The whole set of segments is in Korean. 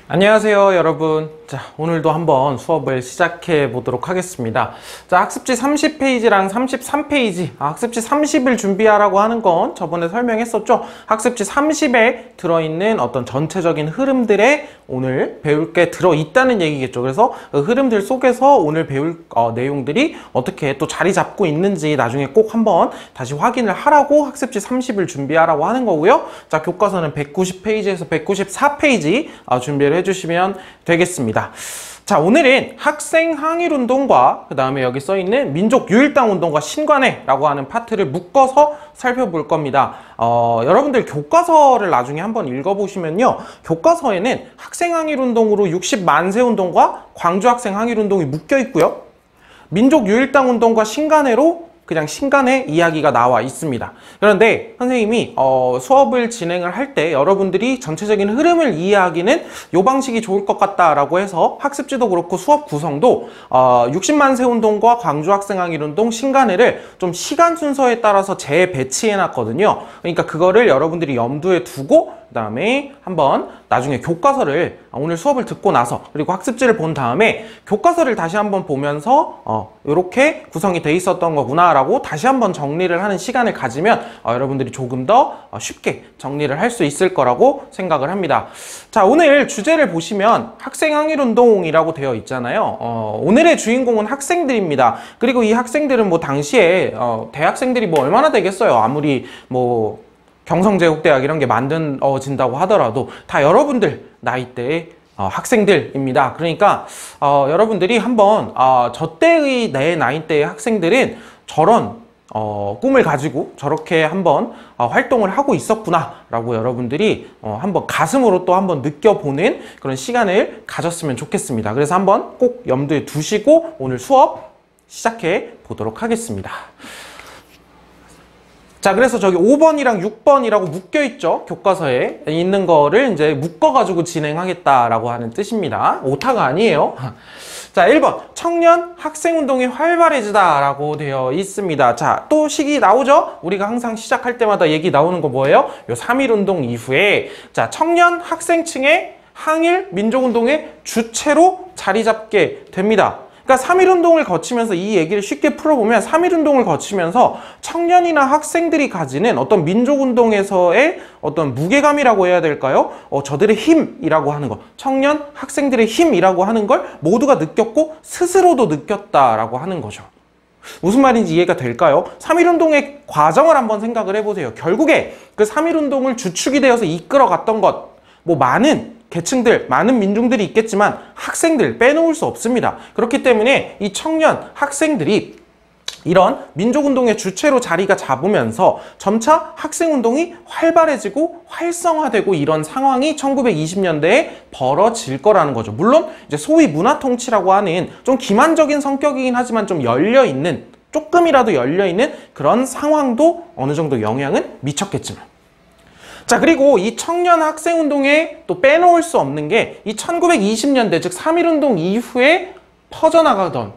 안녕하세요 여러분. 자, 오늘도 한번 수업을 시작해 보도록 하겠습니다. 자, 학습지 30페이지랑 33페이지, 학습지 30을 준비하라고 하는 건 저번에 설명했었죠. 학습지 30에 들어있는 어떤 전체적인 흐름들에 오늘 배울 게 들어있다는 얘기겠죠. 그래서 그 흐름들 속에서 오늘 배울 내용들이 어떻게 또 자리 잡고 있는지 나중에 꼭 한번 다시 확인을 하라고 학습지 30을 준비하라고 하는 거고요. 자, 교과서는 190페이지에서 194페이지 준비를 해주시면 되겠습니다. 자, 오늘은 학생 항일운동과 그 다음에 여기 써있는 민족유일당 운동과 신관해라고 하는 파트를 묶어서 살펴볼 겁니다. 여러분들 교과서를 나중에 한번 읽어보시면요, 교과서에는 학생 항일운동으로 60만세 운동과 광주 학생 항일운동이 묶여 있고요, 민족유일당 운동과 신관해로 그냥 신간의 이야기가 나와 있습니다. 그런데 선생님이 수업을 진행을 할 때 여러분들이 전체적인 흐름을 이해하기는 이 방식이 좋을 것 같다라고 해서 학습지도 그렇고 수업 구성도 60만세 운동과 광주 학생항일운동 신간회를 좀 시간 순서에 따라서 재배치해 놨거든요. 그러니까 그거를 여러분들이 염두에 두고 그 다음에 한번 나중에 교과서를 오늘 수업을 듣고 나서 그리고 학습지를 본 다음에 교과서를 다시 한번 보면서 이렇게 구성이 돼 있었던 거구나 라고 다시 한번 정리를 하는 시간을 가지면 여러분들이 조금 더 쉽게 정리를 할 수 있을 거라고 생각을 합니다. 자, 오늘 주제를 보시면 학생항일운동이라고 되어 있잖아요. 오늘의 주인공은 학생들입니다. 그리고 이 학생들은 뭐 당시에 대학생들이 뭐 얼마나 되겠어요. 아무리 뭐 경성제국대학 이런 게 만들어진다고 하더라도 다 여러분들 나이대의 학생들입니다. 그러니까 여러분들이 한번 저 때의 내 나이대의 학생들은 저런 꿈을 가지고 저렇게 한번 활동을 하고 있었구나 라고 여러분들이 한번 가슴으로 또 한번 느껴보는 그런 시간을 가졌으면 좋겠습니다. 그래서 한번 꼭 염두에 두시고 오늘 수업 시작해 보도록 하겠습니다. 자, 그래서 저기 5번이랑 6번이라고 묶여있죠. 교과서에 있는 거를 이제 묶어가지고 진행하겠다라고 하는 뜻입니다. 오타가 아니에요. 자, 1번. 청년 학생운동이 활발해지다 라고 되어 있습니다. 자, 또 시기 나오죠? 우리가 항상 시작할 때마다 얘기 나오는 거 뭐예요? 요 3.1운동 이후에 자, 청년 학생층의 항일 민족운동의 주체로 자리 잡게 됩니다. 그러니까 3.1운동을 거치면서 이 얘기를 쉽게 풀어보면 3.1운동을 거치면서 청년이나 학생들이 가지는 어떤 민족운동에서의 어떤 무게감이라고 해야 될까요? 저들의 힘이라고 하는 것, 청년 학생들의 힘이라고 하는 걸 모두가 느꼈고 스스로도 느꼈다라고 하는 거죠. 무슨 말인지 이해가 될까요? 3.1운동의 과정을 한번 생각을 해보세요. 결국에 그 3.1운동을 주축이 되어서 이끌어갔던 것, 뭐 많은 계층들, 많은 민중들이 있겠지만 학생들 빼놓을 수 없습니다. 그렇기 때문에 이 청년 학생들이 이런 민족운동의 주체로 자리가 잡으면서 점차 학생운동이 활발해지고 활성화되고 이런 상황이 1920년대에 벌어질 거라는 거죠. 물론 이제 소위 문화통치라고 하는 좀 기만적인 성격이긴 하지만 좀 열려있는, 조금이라도 열려있는 그런 상황도 어느 정도 영향은 미쳤겠지만, 자, 그리고 이 청년 학생운동에 또 빼놓을 수 없는 게 이 1920년대 즉 3.1운동 이후에 퍼져나가던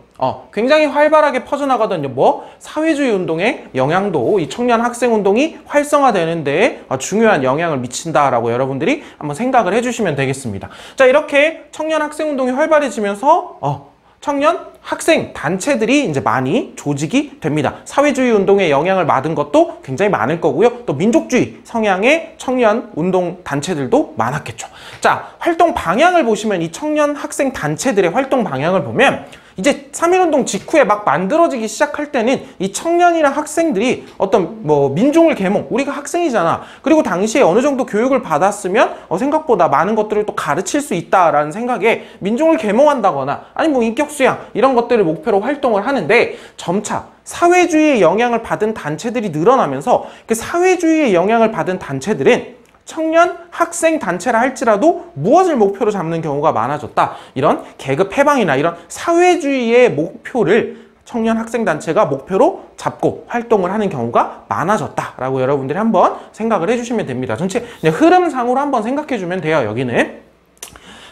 굉장히 활발하게 퍼져나가던 사회주의 운동의 영향도 이 청년 학생운동이 활성화되는 데 중요한 영향을 미친다라고 여러분들이 한번 생각을 해주시면 되겠습니다. 자, 이렇게 청년 학생운동이 활발해지면서 청년 학생 단체들이 이제 많이 조직이 됩니다. 사회주의 운동에 영향을 받은 것도 굉장히 많을 거고요. 또 민족주의 성향의 청년 운동 단체들도 많았겠죠. 자, 활동 방향을 보시면 이 청년 학생 단체들의 활동 방향을 보면 이제 3.1운동 직후에 막 만들어지기 시작할 때는 이 청년이나 학생들이 어떤 민중을 계몽, 우리가 학생이잖아. 그리고 당시에 어느 정도 교육을 받았으면 생각보다 많은 것들을 또 가르칠 수 있다라는 생각에 민중을 계몽한다거나 아니 인격 수양 이런 것들을 목표로 활동을 하는데 점차 사회주의의 영향을 받은 단체들이 늘어나면서 그 사회주의의 영향을 받은 단체들은 청년 학생 단체라 할지라도 무엇을 목표로 잡는 경우가 많아졌다. 이런 계급 해방이나 이런 사회주의의 목표를 청년 학생 단체가 목표로 잡고 활동을 하는 경우가 많아졌다라고 여러분들이 한번 생각을 해주시면 됩니다. 전체 흐름상으로 한번 생각해 주면 돼요. 여기는.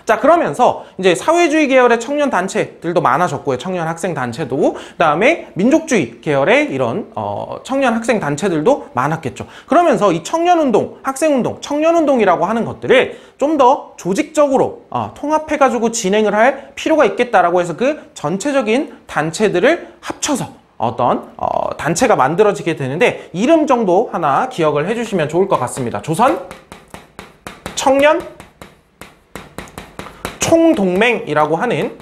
자, 그러면서 이제 사회주의 계열의 청년 단체들도 많아졌고요. 청년 학생 단체도. 그다음에 민족주의 계열의 이런 청년 학생 단체들도 많았겠죠. 그러면서 이 청년운동, 학생운동, 청년운동이라고 하는 것들을 좀 더 조직적으로 통합해가지고 진행을 할 필요가 있겠다라고 해서 그 전체적인 단체들을 합쳐서 어떤 단체가 만들어지게 되는데, 이름 정도 하나 기억을 해주시면 좋을 것 같습니다. 조선 청년 총동맹이라고 하는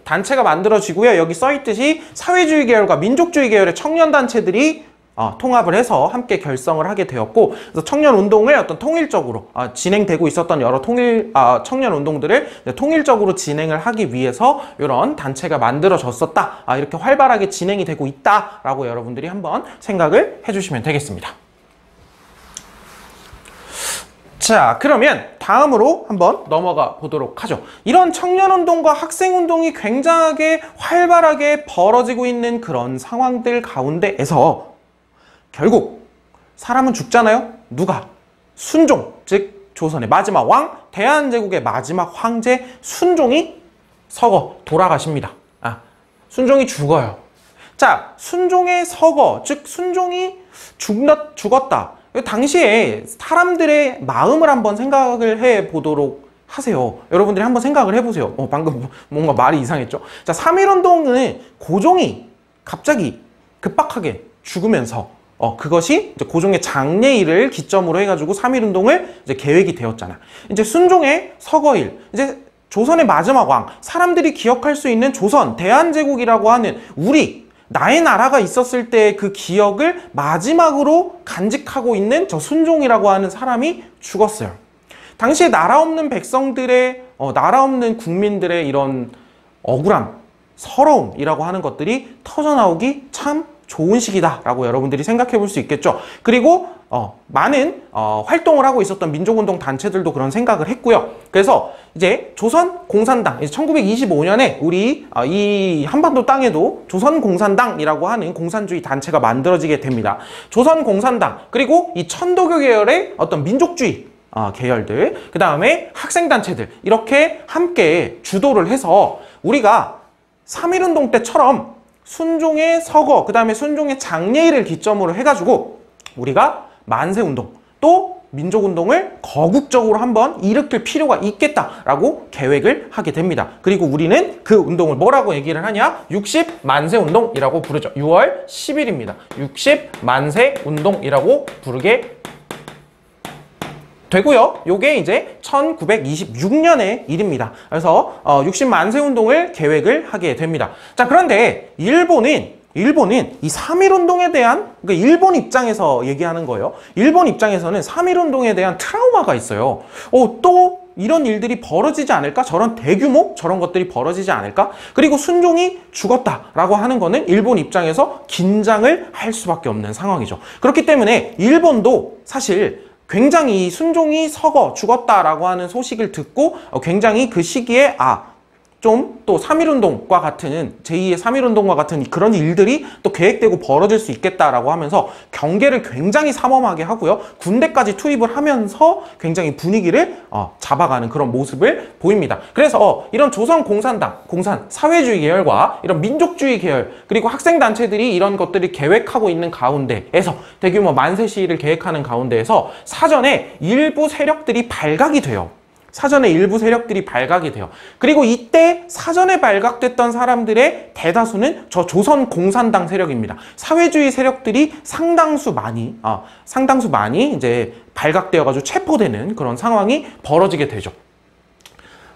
단체가 만들어지고요. 여기 써있듯이 사회주의 계열과 민족주의 계열의 청년 단체들이 통합을 해서 함께 결성을 하게 되었고, 그래서 청년 운동을 어떤 통일적으로 진행되고 있었던 여러 청년 운동들을 통일적으로 진행을 하기 위해서 이런 단체가 만들어졌었다. 이렇게 활발하게 진행이 되고 있다라고 여러분들이 한번 생각을 해주시면 되겠습니다. 자, 그러면 다음으로 한번 넘어가 보도록 하죠. 이런 청년운동과 학생운동이 굉장하게 활발하게 벌어지고 있는 그런 상황들 가운데에서 결국 사람은 죽잖아요. 누가? 순종, 즉 조선의 마지막 왕, 대한제국의 마지막 황제 순종이 서거 돌아가십니다. 순종이 죽어요. 자, 순종의 서거, 즉 순종이 죽었다. 당시에 사람들의 마음을 한번 생각을 해 보도록 하세요. 여러분들이 한번 생각을 해보세요. 방금 뭔가 말이 이상했죠? 자, 3.1운동은 고종이 갑자기 급박하게 죽으면서 그것이 이제 고종의 장례일을 기점으로 해가지고 3.1운동을 이제 계획이 되었잖아. 이제 순종의 서거일, 이제 조선의 마지막 왕, 사람들이 기억할 수 있는 조선, 대한제국이라고 하는 나의 나라가 있었을 때 그 기억을 마지막으로 간직하고 있는 저 순종이라고 하는 사람이 죽었어요. 당시에 나라 없는 백성들의, 나라 없는 국민들의 이런 억울함, 서러움이라고 하는 것들이 터져나오기 참 좋은 시기다라고 여러분들이 생각해 볼 수 있겠죠. 그리고 많은 활동을 하고 있었던 민족운동 단체들도 그런 생각을 했고요. 그래서 이제 조선공산당, 1925년에 우리 이 한반도 땅에도 조선공산당이라고 하는 공산주의 단체가 만들어지게 됩니다. 조선공산당, 그리고 이 천도교 계열의 어떤 민족주의 계열들, 그 다음에 학생단체들, 이렇게 함께 주도를 해서 우리가 3.1운동 때처럼 순종의 서거, 그 다음에 순종의 장례일을 기점으로 해가지고 우리가 만세운동, 또 민족운동을 거국적으로 한번 일으킬 필요가 있겠다라고 계획을 하게 됩니다. 그리고 우리는 그 운동을 뭐라고 얘기를 하냐? 60만세운동이라고 부르죠. 6월 10일입니다. 60만세운동이라고 부르게 되고요. 요게 이제 1926년의 일입니다. 그래서 60만세 운동을 계획을 하게 됩니다. 자, 그런데 일본은 이 3.1운동에 대한, 그러니까 일본 입장에서 얘기하는 거예요. 일본 입장에서는 3.1운동에 대한 트라우마가 있어요. 또 이런 일들이 벌어지지 않을까? 저런 대규모 저런 것들이 벌어지지 않을까? 그리고 순종이 죽었다라고 하는 거는 일본 입장에서 긴장을 할 수밖에 없는 상황이죠. 그렇기 때문에 일본도 사실 굉장히 순종이 죽었다라고 하는 소식을 듣고 굉장히 그 시기에 좀 또 3.1운동과 같은 제2의 3.1운동과 같은 그런 일들이 또 계획되고 벌어질 수 있겠다라고 하면서 경계를 굉장히 삼엄하게 하고요. 군대까지 투입을 하면서 굉장히 분위기를 잡아가는 그런 모습을 보입니다. 그래서 이런 조선공산당, 사회주의 계열과 이런 민족주의 계열, 그리고 학생단체들이 이런 것들을 계획하고 있는 가운데에서 대규모 만세 시위를 계획하는 가운데에서 사전에 일부 세력들이 발각이 돼요. 그리고 이때 사전에 발각됐던 사람들의 대다수는 저 조선공산당 세력입니다. 사회주의 세력들이 상당수 많이 이제 발각되어가지고 체포되는 그런 상황이 벌어지게 되죠.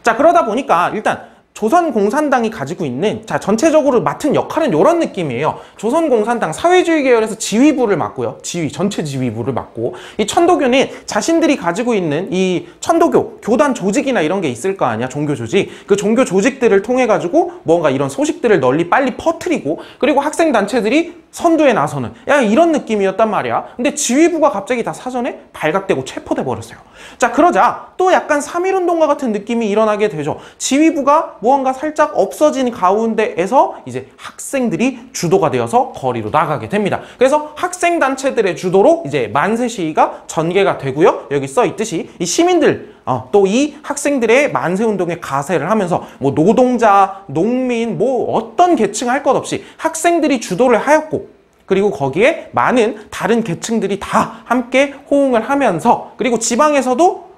자, 그러다 보니까 일단 조선공산당이 가지고 있는, 전체적으로 맡은 역할은 이런 느낌이에요. 조선공산당 사회주의 계열에서 지휘부를 맡고요. 전체 지휘부를 맡고, 이 천도교는 자신들이 가지고 있는 이 천도교, 교단 조직이나 이런 게 있을 거 아니야, 종교 조직. 그 종교 조직들을 통해가지고 뭔가 이런 소식들을 빨리 퍼뜨리고, 그리고 학생단체들이 선두에 나서는 야 이런 느낌이었단 말이야. 근데 지휘부가 갑자기 다 사전에 발각되고 체포돼 버렸어요. 자 그러자 또 약간 3.1운동과 같은 느낌이 일어나게 되죠. 지휘부가 무언가 살짝 없어진 가운데에서 이제 학생들이 주도가 되어서 거리로 나가게 됩니다. 그래서 학생단체들의 주도로 이제 만세 시위가 전개가 되고요. 여기 써 있듯이 이 시민들 또 이 학생들의 만세운동에 가세를 하면서 뭐 노동자, 농민, 뭐 어떤 계층 할 것 없이 학생들이 주도를 하였고 그리고 거기에 많은 다른 계층들이 다 함께 호응을 하면서 그리고 지방에서도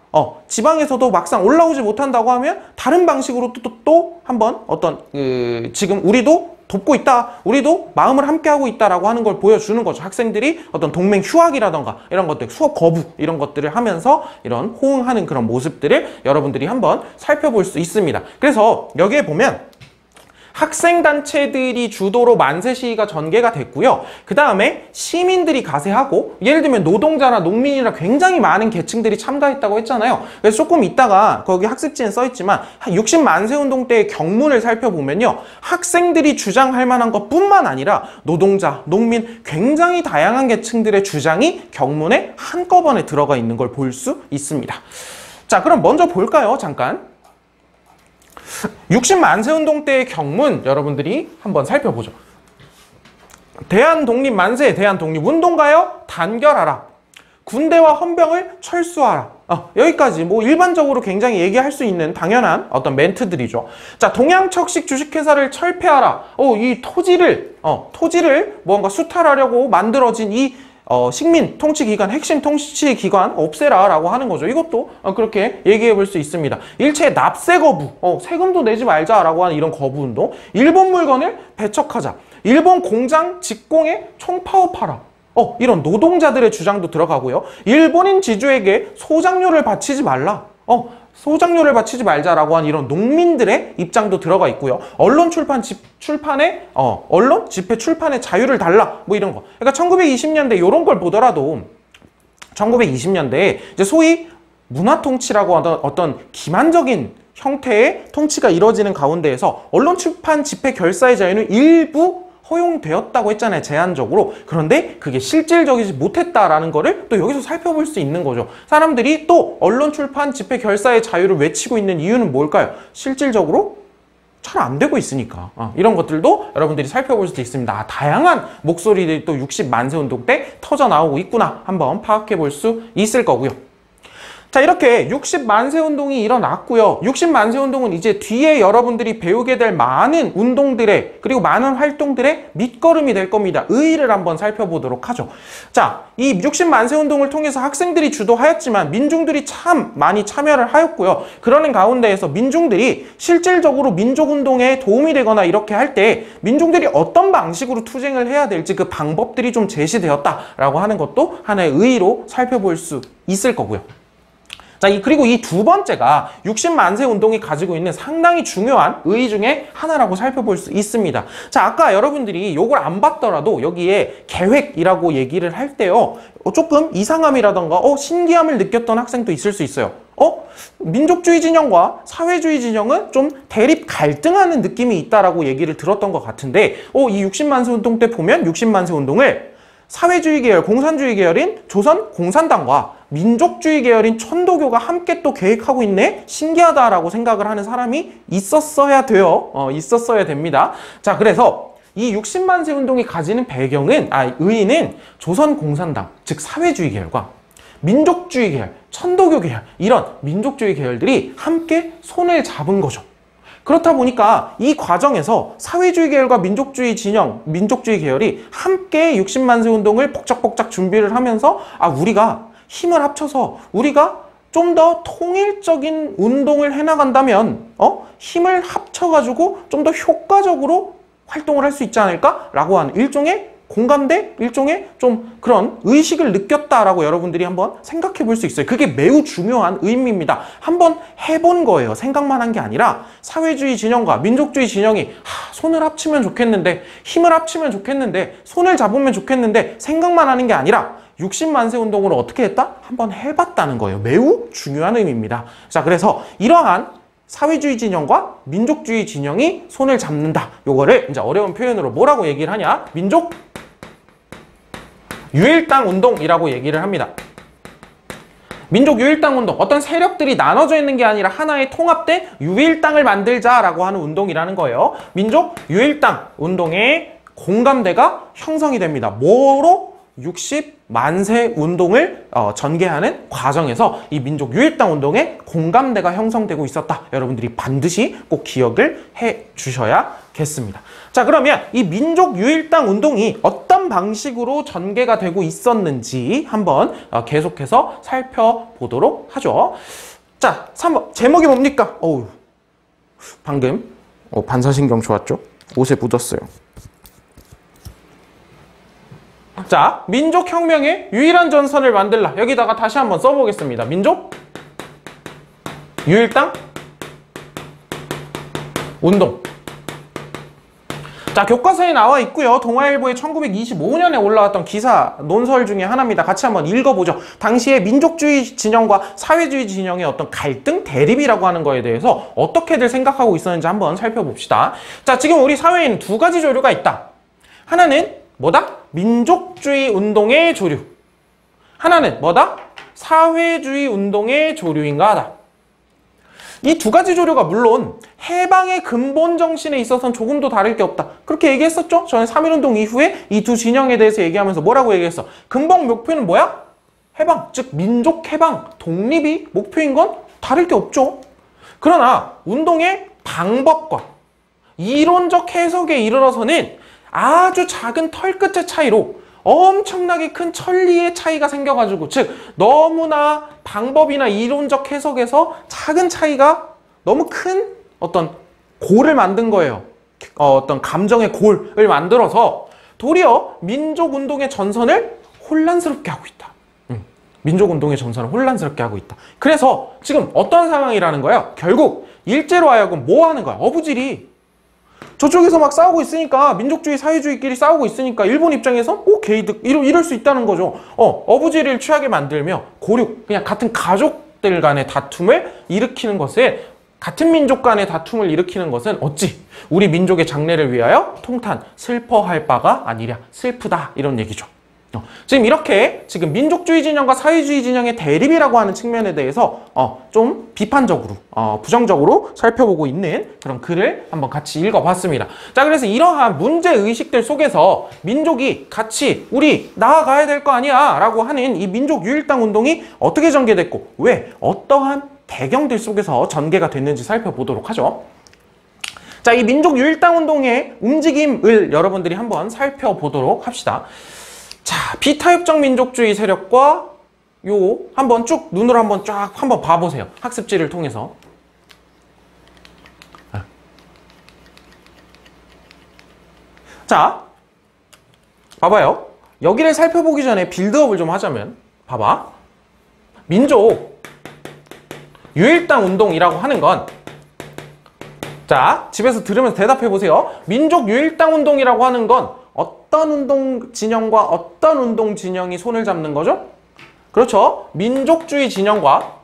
막상 올라오지 못한다고 하면 다른 방식으로 또 한번 어떤 지금 우리도 돕고 있다. 우리도 마음을 함께하고 있다라고 하는 걸 보여주는 거죠. 학생들이 어떤 동맹 휴학이라던가 이런 것들, 수업 거부 이런 것들을 하면서 이런 호응하는 그런 모습들을 여러분들이 한번 살펴볼 수 있습니다. 그래서 여기에 보면 학생단체들이 주도로 만세 시위가 전개가 됐고요. 그 다음에 시민들이 가세하고 예를 들면 노동자나 농민이나 굉장히 많은 계층들이 참가했다고 했잖아요. 그래서 조금 이따가 거기 학습지에 써있지만 60만세운동 때의 경문을 살펴보면요. 학생들이 주장할 만한 것뿐만 아니라 노동자, 농민 굉장히 다양한 계층들의 주장이 경문에 한꺼번에 들어가 있는 걸 볼 수 있습니다. 자, 그럼 먼저 볼까요? 잠깐. 60만세운동 때의 경문 여러분들이 한번 살펴보죠. 대한독립만세, 대한독립운동가여 단결하라. 군대와 헌병을 철수하라. 여기까지 뭐 일반적으로 굉장히 얘기할 수 있는 당연한 어떤 멘트들이죠. 자, 동양척식 주식회사를 철폐하라. 이 토지를 뭔가 수탈하려고 만들어진 이 식민 통치기관, 핵심 통치기관 없애라 라고 하는 거죠. 이것도 그렇게 얘기해 볼 수 있습니다. 일체 납세 거부, 세금도 내지 말자 라고 하는 이런 거부운동. 일본 물건을 배척하자. 일본 공장 직공에 총파업하라. 이런 노동자들의 주장도 들어가고요. 일본인 지주에게 소장료를 바치지 말라. 소장료를 바치지 말자라고 한 이런 농민들의 입장도 들어가 있고요. 언론 집회 출판의 자유를 달라 뭐 이런 거. 그러니까 1920년대 이런 걸 보더라도 1920년대에 이제 소위 문화 통치라고 하던 어떤 기만적인 형태의 통치가 이루어지는 가운데에서 언론 출판 집회 결사의 자유는 일부 허용되었다고 했잖아요. 제한적으로. 그런데 그게 실질적이지 못했다라는 거를 또 여기서 살펴볼 수 있는 거죠. 사람들이 또 언론 출판 집회 결사의 자유를 외치고 있는 이유는 뭘까요? 실질적으로 잘 안 되고 있으니까. 이런 것들도 여러분들이 살펴볼 수 있습니다. 다양한 목소리들이 또 60만세운동 때 터져 나오고 있구나 한번 파악해 볼 수 있을 거고요. 자, 이렇게 60만세운동이 일어났고요. 60만세운동은 이제 뒤에 여러분들이 배우게 될 많은 운동들의 그리고 많은 활동들의 밑거름이 될 겁니다. 의의를 한번 살펴보도록 하죠. 자, 이 60만세운동을 통해서 학생들이 주도하였지만 민중들이 참 많이 참여를 하였고요. 그러는 가운데에서 민중들이 실질적으로 민족운동에 도움이 되거나 이렇게 할 때 민중들이 어떤 방식으로 투쟁을 해야 될지 그 방법들이 좀 제시되었다라고 하는 것도 하나의 의의로 살펴볼 수 있을 거고요. 자, 그리고 이 두 번째가 60만세 운동이 가지고 있는 상당히 중요한 의의 중에 하나라고 살펴볼 수 있습니다. 자, 아까 여러분들이 요걸 안 봤더라도 여기에 계획이라고 얘기를 할 때요. 조금 이상함이라던가 신기함을 느꼈던 학생도 있을 수 있어요. 민족주의 진영과 사회주의 진영은 좀 대립 갈등하는 느낌이 있다라고 얘기를 들었던 것 같은데 이 60만세 운동 때 보면 60만세 운동을 사회주의 계열, 공산주의 계열인 조선 공산당과 민족주의 계열인 천도교가 함께 또 계획하고 있네? 신기하다라고 생각을 하는 사람이 있었어야 돼요. 있었어야 됩니다. 자, 그래서 이 60만세 운동이 가지는 배경은, 의의는 조선 공산당, 즉 사회주의 계열과 민족주의 계열, 천도교 계열, 이런 민족주의 계열들이 함께 손을 잡은 거죠. 그렇다 보니까 이 과정에서 사회주의 계열과 민족주의 진영, 민족주의 계열이 함께 60만세 운동을 벅적벅적 준비를 하면서 우리가 힘을 합쳐서 우리가 좀 더 통일적인 운동을 해나간다면 힘을 합쳐가지고 좀 더 효과적으로 활동을 할 수 있지 않을까라고 하는 일종의 공감대, 일종의 좀 그런 의식을 느꼈다라고 여러분들이 한번 생각해 볼 수 있어요. 그게 매우 중요한 의미입니다. 한번 해본 거예요. 생각만 한 게 아니라 사회주의 진영과 민족주의 진영이 손을 합치면 좋겠는데, 힘을 합치면 좋겠는데, 손을 잡으면 좋겠는데 생각만 하는 게 아니라 60만세 운동으로 어떻게 했다? 한번 해봤다는 거예요. 매우 중요한 의미입니다. 자, 그래서 이러한 사회주의 진영과 민족주의 진영이 손을 잡는다. 요거를 이제 어려운 표현으로 뭐라고 얘기를 하냐? 민족 유일당 운동이라고 얘기를 합니다. 민족 유일당 운동, 어떤 세력들이 나눠져 있는 게 아니라 하나의 통합된 유일당을 만들자라고 하는 운동이라는 거예요. 민족 유일당 운동의 공감대가 형성이 됩니다. 뭐로? 60만세 운동을 전개하는 과정에서 이 민족 유일당 운동에 공감대가 형성되고 있었다. 여러분들이 반드시 꼭 기억을 해 주셔야겠습니다. 자, 그러면 이 민족 유일당 운동이 어떤 방식으로 전개가 되고 있었는지 한번 계속해서 살펴보도록 하죠. 자, 3번 제목이 뭡니까? 어우, 방금 반사신경 좋았죠? 옷에 묻었어요. 자, 민족혁명의 유일한 전선을 만들라. 여기다가 다시 한번 써보겠습니다. 민족 유일당 운동. 자, 교과서에 나와 있고요. 동아일보에 1925년에 올라왔던 기사 논설 중에 하나입니다. 같이 한번 읽어보죠. 당시에 민족주의 진영과 사회주의 진영의 어떤 갈등, 대립이라고 하는 거에 대해서 어떻게들 생각하고 있었는지 한번 살펴봅시다. 자, 지금 우리 사회에는 두 가지 조류가 있다. 하나는 뭐다? 민족주의 운동의 조류. 하나는 뭐다? 사회주의 운동의 조류인가 하다. 이 두 가지 조류가 물론 해방의 근본 정신에 있어서는 조금도 다를 게 없다. 그렇게 얘기했었죠? 저는 3.1운동 이후에 이 두 진영에 대해서 얘기하면서 뭐라고 얘기했어? 근본 목표는 뭐야? 해방, 즉 민족 해방, 독립이 목표인 건 다를 게 없죠. 그러나 운동의 방법과 이론적 해석에 이르러서는 아주 작은 털끝의 차이로 엄청나게 큰 천리의 차이가 생겨가지고, 즉 너무나 방법이나 이론적 해석에서 작은 차이가 너무 큰 어떤 골을 만든 거예요. 어떤 감정의 골을 만들어서 도리어 민족운동의 전선을 혼란스럽게 하고 있다. 민족운동의 전선을 혼란스럽게 하고 있다. 그래서 지금 어떤 상황이라는 거예요? 결국 일제로 하여금 뭐 하는 거야? 어부질이 저쪽에서 막 싸우고 있으니까, 민족주의, 사회주의끼리 싸우고 있으니까 일본 입장에서 개이득 이럴 수 있다는 거죠. 어부지를 취하게 만들며 고륙, 그냥 같은 가족들 간의 다툼을 일으키는 것에, 같은 민족 간의 다툼을 일으키는 것은 어찌 우리 민족의 장래를 위하여 통탄, 슬퍼할 바가 아니랴, 슬프다, 이런 얘기죠. 지금 이렇게 지금 민족주의 진영과 사회주의 진영의 대립이라고 하는 측면에 대해서 좀 비판적으로, 부정적으로 살펴보고 있는 그런 글을 한번 같이 읽어봤습니다. 자, 그래서 이러한 문제의식들 속에서 민족이 같이 우리 나아가야 될 거 아니야 라고 하는 이 민족 유일당 운동이 어떻게 전개됐고, 왜, 어떠한 배경들 속에서 전개가 됐는지 살펴보도록 하죠. 자, 이 민족 유일당 운동의 움직임을 여러분들이 한번 살펴보도록 합시다. 자, 비타협적 민족주의 세력과 한번 쭉 눈으로 한번 쫙 한번 봐보세요. 학습지를 통해서. 자, 봐봐요. 여기를 살펴보기 전에 빌드업을 좀 하자면, 봐봐. 민족 유일당 운동이라고 하는 건, 자, 집에서 들으면서 대답해 보세요. 민족 유일당 운동이라고 하는 건 어떤 운동 진영과 어떤 운동 진영이 손을 잡는 거죠? 그렇죠. 민족주의 진영과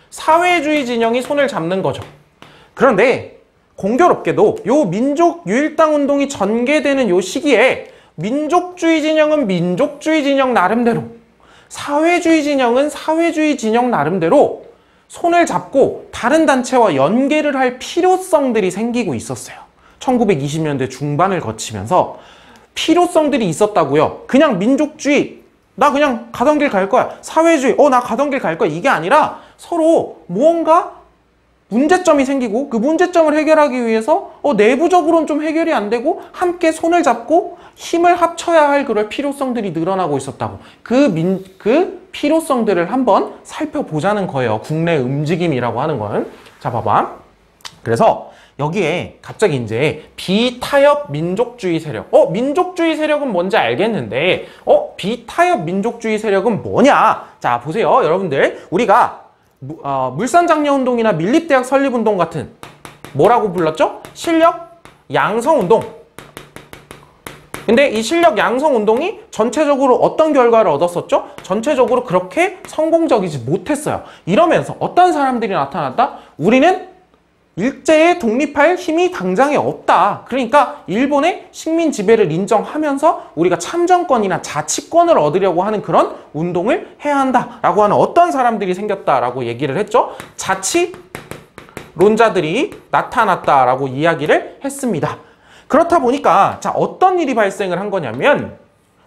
사회주의 진영이 손을 잡는 거죠. 그런데 공교롭게도 요 민족 유일당 운동이 전개되는 요 시기에 민족주의 진영은 민족주의 진영 나름대로, 사회주의 진영은 사회주의 진영 나름대로 손을 잡고 다른 단체와 연계를 할 필요성들이 생기고 있었어요. 1920년대 중반을 거치면서 필요성들이 있었다고요. 그냥 민족주의, 나 그냥 가던 길 갈 거야. 사회주의, 나 가던 길 갈 거야. 이게 아니라 서로 무언가 문제점이 생기고, 그 문제점을 해결하기 위해서 내부적으로는 좀 해결이 안 되고 함께 손을 잡고 힘을 합쳐야 할 그럴 필요성들이 늘어나고 있었다고. 그 필요성들을 한번 살펴보자는 거예요. 국내 움직임이라고 하는 건. 자, 봐봐. 그래서 여기에 갑자기 이제 비타협 민족주의 세력. 민족주의 세력은 뭔지 알겠는데, 비타협 민족주의 세력은 뭐냐? 자, 보세요. 여러분들. 우리가 물산장려운동이나 밀립대학 설립운동 같은, 뭐라고 불렀죠? 실력 양성운동. 근데 이 실력 양성운동이 전체적으로 어떤 결과를 얻었었죠? 전체적으로 그렇게 성공적이지 못했어요. 이러면서 어떤 사람들이 나타났다? 우리는 일제에 독립할 힘이 당장에 없다. 그러니까 일본의 식민 지배를 인정하면서 우리가 참정권이나 자치권을 얻으려고 하는 그런 운동을 해야 한다라고 하는 어떤 사람들이 생겼다라고 얘기를 했죠. 자치론자들이 나타났다라고 이야기를 했습니다. 그렇다 보니까 자, 어떤 일이 발생을 한 거냐면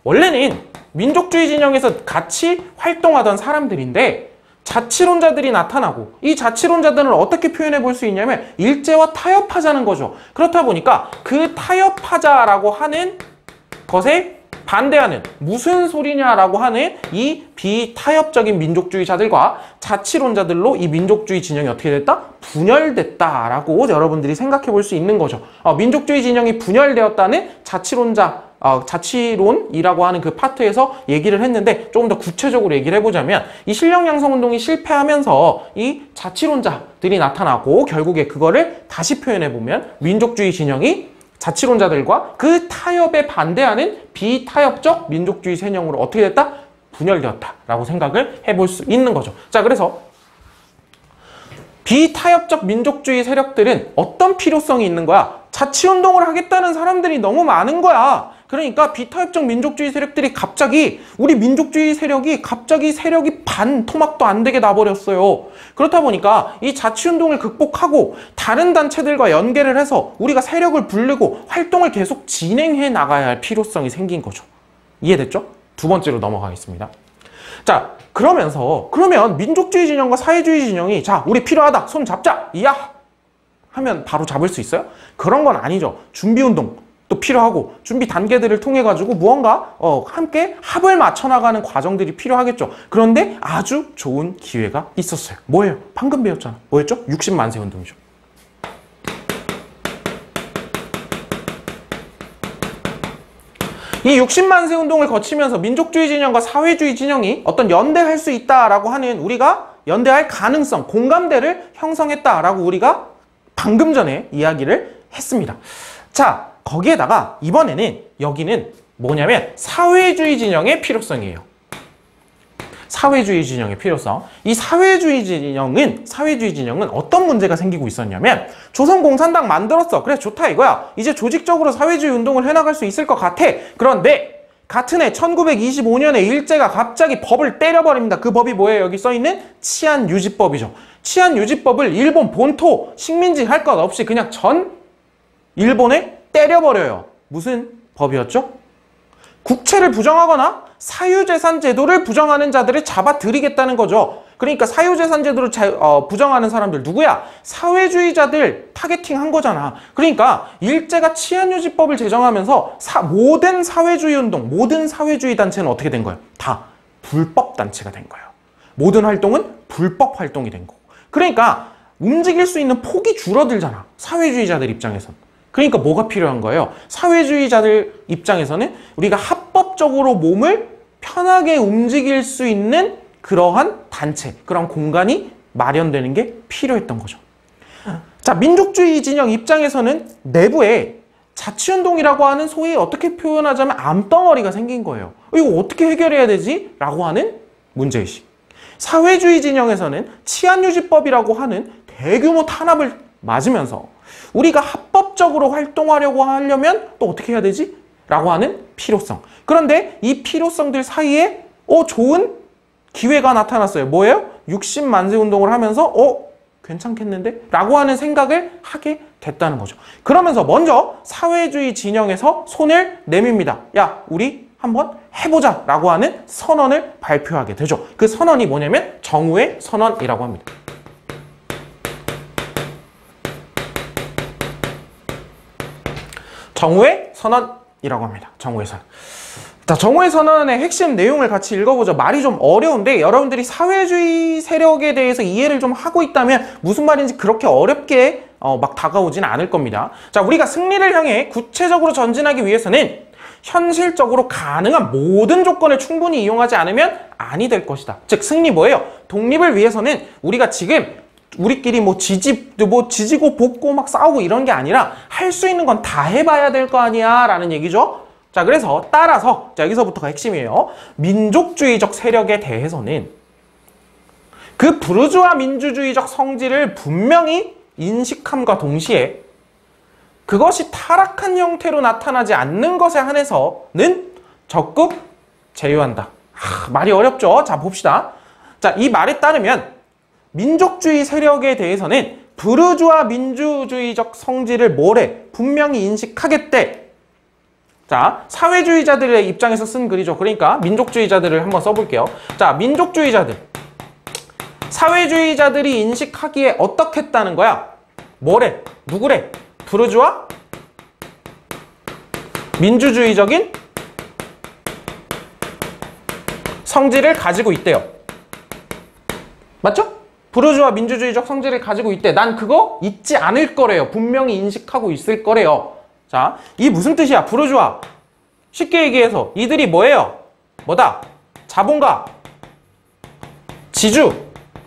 원래는 민족주의 진영에서 같이 활동하던 사람들인데 자치론자들이 나타나고 이 자치론자들은 어떻게 표현해 볼 수 있냐면 일제와 타협하자는 거죠. 그렇다 보니까 그 타협하자라고 하는 것에 반대하는 무슨 소리냐라고 하는 이 비타협적인 민족주의자들과 자치론자들로 이 민족주의 진영이 어떻게 됐다? 분열됐다라고 여러분들이 생각해 볼 수 있는 거죠. 민족주의 진영이 분열되었다는 자치론이라고 하는 그 파트에서 얘기를 했는데 조금 더 구체적으로 얘기를 해보자면 이 실력양성운동이 실패하면서 이 자치론자들이 나타나고 결국에 그거를 다시 표현해보면 민족주의 진영이 자치론자들과 그 타협에 반대하는 비타협적 민족주의 진영으로 어떻게 됐다? 분열되었다라고 생각을 해볼 수 있는 거죠. 자, 그래서 비타협적 민족주의 세력들은 어떤 필요성이 있는 거야? 자치운동을 하겠다는 사람들이 너무 많은 거야. 그러니까 비타협적 민족주의 세력들이 갑자기 우리 민족주의 세력이 갑자기 세력이 반 토막도 안 되게 나버렸어요. 그렇다 보니까 이 자치운동을 극복하고 다른 단체들과 연계를 해서 우리가 세력을 부르고 활동을 계속 진행해 나가야 할 필요성이 생긴 거죠. 이해됐죠? 두 번째로 넘어가겠습니다. 자, 그러면 민족주의 진영과 사회주의 진영이 자, 우리 필요하다. 손 잡자. 이야! 하면 바로 잡을 수 있어요? 그런 건 아니죠. 준비운동 또 필요하고 준비 단계들을 통해 가지고 무언가 함께 합을 맞춰 나가는 과정들이 필요하겠죠. 그런데 아주 좋은 기회가 있었어요. 뭐예요? 방금 배웠잖아. 뭐였죠? 60만세 운동이죠. 이 60만세 운동을 거치면서 민족주의 진영과 사회주의 진영이 어떤 연대할 수 있다라고 하는 우리가 연대할 가능성, 공감대를 형성했다라고 우리가 방금 전에 이야기를 했습니다. 자, 거기에다가 이번에는 여기는 뭐냐면 사회주의 진영의 필요성이에요. 사회주의 진영의 필요성. 이 사회주의 진영은 어떤 문제가 생기고 있었냐면 조선공산당 만들었어. 그래 좋다 이거야. 이제 조직적으로 사회주의 운동을 해나갈 수 있을 것 같아. 그런데 같은 해 1925년에 일제가 갑자기 법을 때려버립니다. 그 법이 뭐예요? 여기 써있는 치안유지법이죠. 치안유지법을 일본 본토 식민지 할 것 없이 그냥 전 일본에 때려버려요. 무슨 법이었죠? 국채를 부정하거나 사유재산 제도를 부정하는 자들을 잡아들이겠다는 거죠. 그러니까 사유재산 제도를 부정하는 사람들 누구야? 사회주의자들 타겟팅한 거잖아. 그러니까 일제가 치안유지법을 제정하면서 모든 사회주의 운동, 모든 사회주의 단체는 어떻게 된 거예요? 다 불법 단체가 된 거예요. 모든 활동은 불법 활동이 된 거고. 그러니까 움직일 수 있는 폭이 줄어들잖아. 사회주의자들 입장에선. 그러니까 뭐가 필요한 거예요? 사회주의자들 입장에서는 우리가 합법적으로 몸을 편하게 움직일 수 있는 그러한 단체, 그런 공간이 마련되는 게 필요했던 거죠. 자, 민족주의 진영 입장에서는 내부에 자치운동이라고 하는 소위 어떻게 표현하자면 암덩어리가 생긴 거예요. 이거 어떻게 해결해야 되지? 라고 하는 문제의식. 사회주의 진영에서는 치안유지법이라고 하는 대규모 탄압을 맞으면서 우리가 합법적으로 활동하려고 하려면 또 어떻게 해야 되지? 라고 하는 필요성. 그런데 이 필요성들 사이에 좋은 기회가 나타났어요. 뭐예요? 60만세 운동을 하면서 괜찮겠는데? 라고 하는 생각을 하게 됐다는 거죠. 그러면서 먼저 사회주의 진영에서 손을 내밉니다. 야, 우리 한번 해보자 라고 하는 선언을 발표하게 되죠. 그 선언이 뭐냐면 정우회 선언이라고 합니다. 정우회 선언이라고 합니다. 정우회 선언. 자, 정우회 선언의 핵심 내용을 같이 읽어보죠. 말이 좀 어려운데 여러분들이 사회주의 세력에 대해서 이해를 좀 하고 있다면 무슨 말인지 그렇게 어렵게 막 다가오진 않을 겁니다. 자, 우리가 승리를 향해 구체적으로 전진하기 위해서는 현실적으로 가능한 모든 조건을 충분히 이용하지 않으면 아니 될 것이다. 즉 승리 뭐예요? 독립을 위해서는 우리가 지금 우리끼리 지지고 볶고 막 싸우고 이런 게 아니라 할 수 있는 건 다 해봐야 될 거 아니야 라는 얘기죠. 자, 그래서 따라서 자, 여기서부터가 핵심이에요. 민족주의적 세력에 대해서는 그 부르주아 민주주의적 성질을 분명히 인식함과 동시에 그것이 타락한 형태로 나타나지 않는 것에 한해서는 적극 제휴한다. 말이 어렵죠? 자, 봅시다. 자, 이 말에 따르면 민족주의 세력에 대해서는 부르주아 민주주의적 성질을 뭐래? 분명히 인식하겠대. 자, 사회주의자들의 입장에서 쓴 글이죠. 그러니까 민족주의자들을 한번 써볼게요. 자, 민족주의자들. 사회주의자들이 인식하기에 어떻게 했다는 거야? 뭐래? 누구래? 부르주아 민주주의적인 성질을 가지고 있대요. 맞죠? 부르주아 민주주의적 성질을 가지고 있대. 난 그거 잊지 않을 거래요. 분명히 인식하고 있을 거래요. 자, 이 무슨 뜻이야? 부르주아. 쉽게 얘기해서 이들이 뭐예요? 뭐다? 자본가, 지주,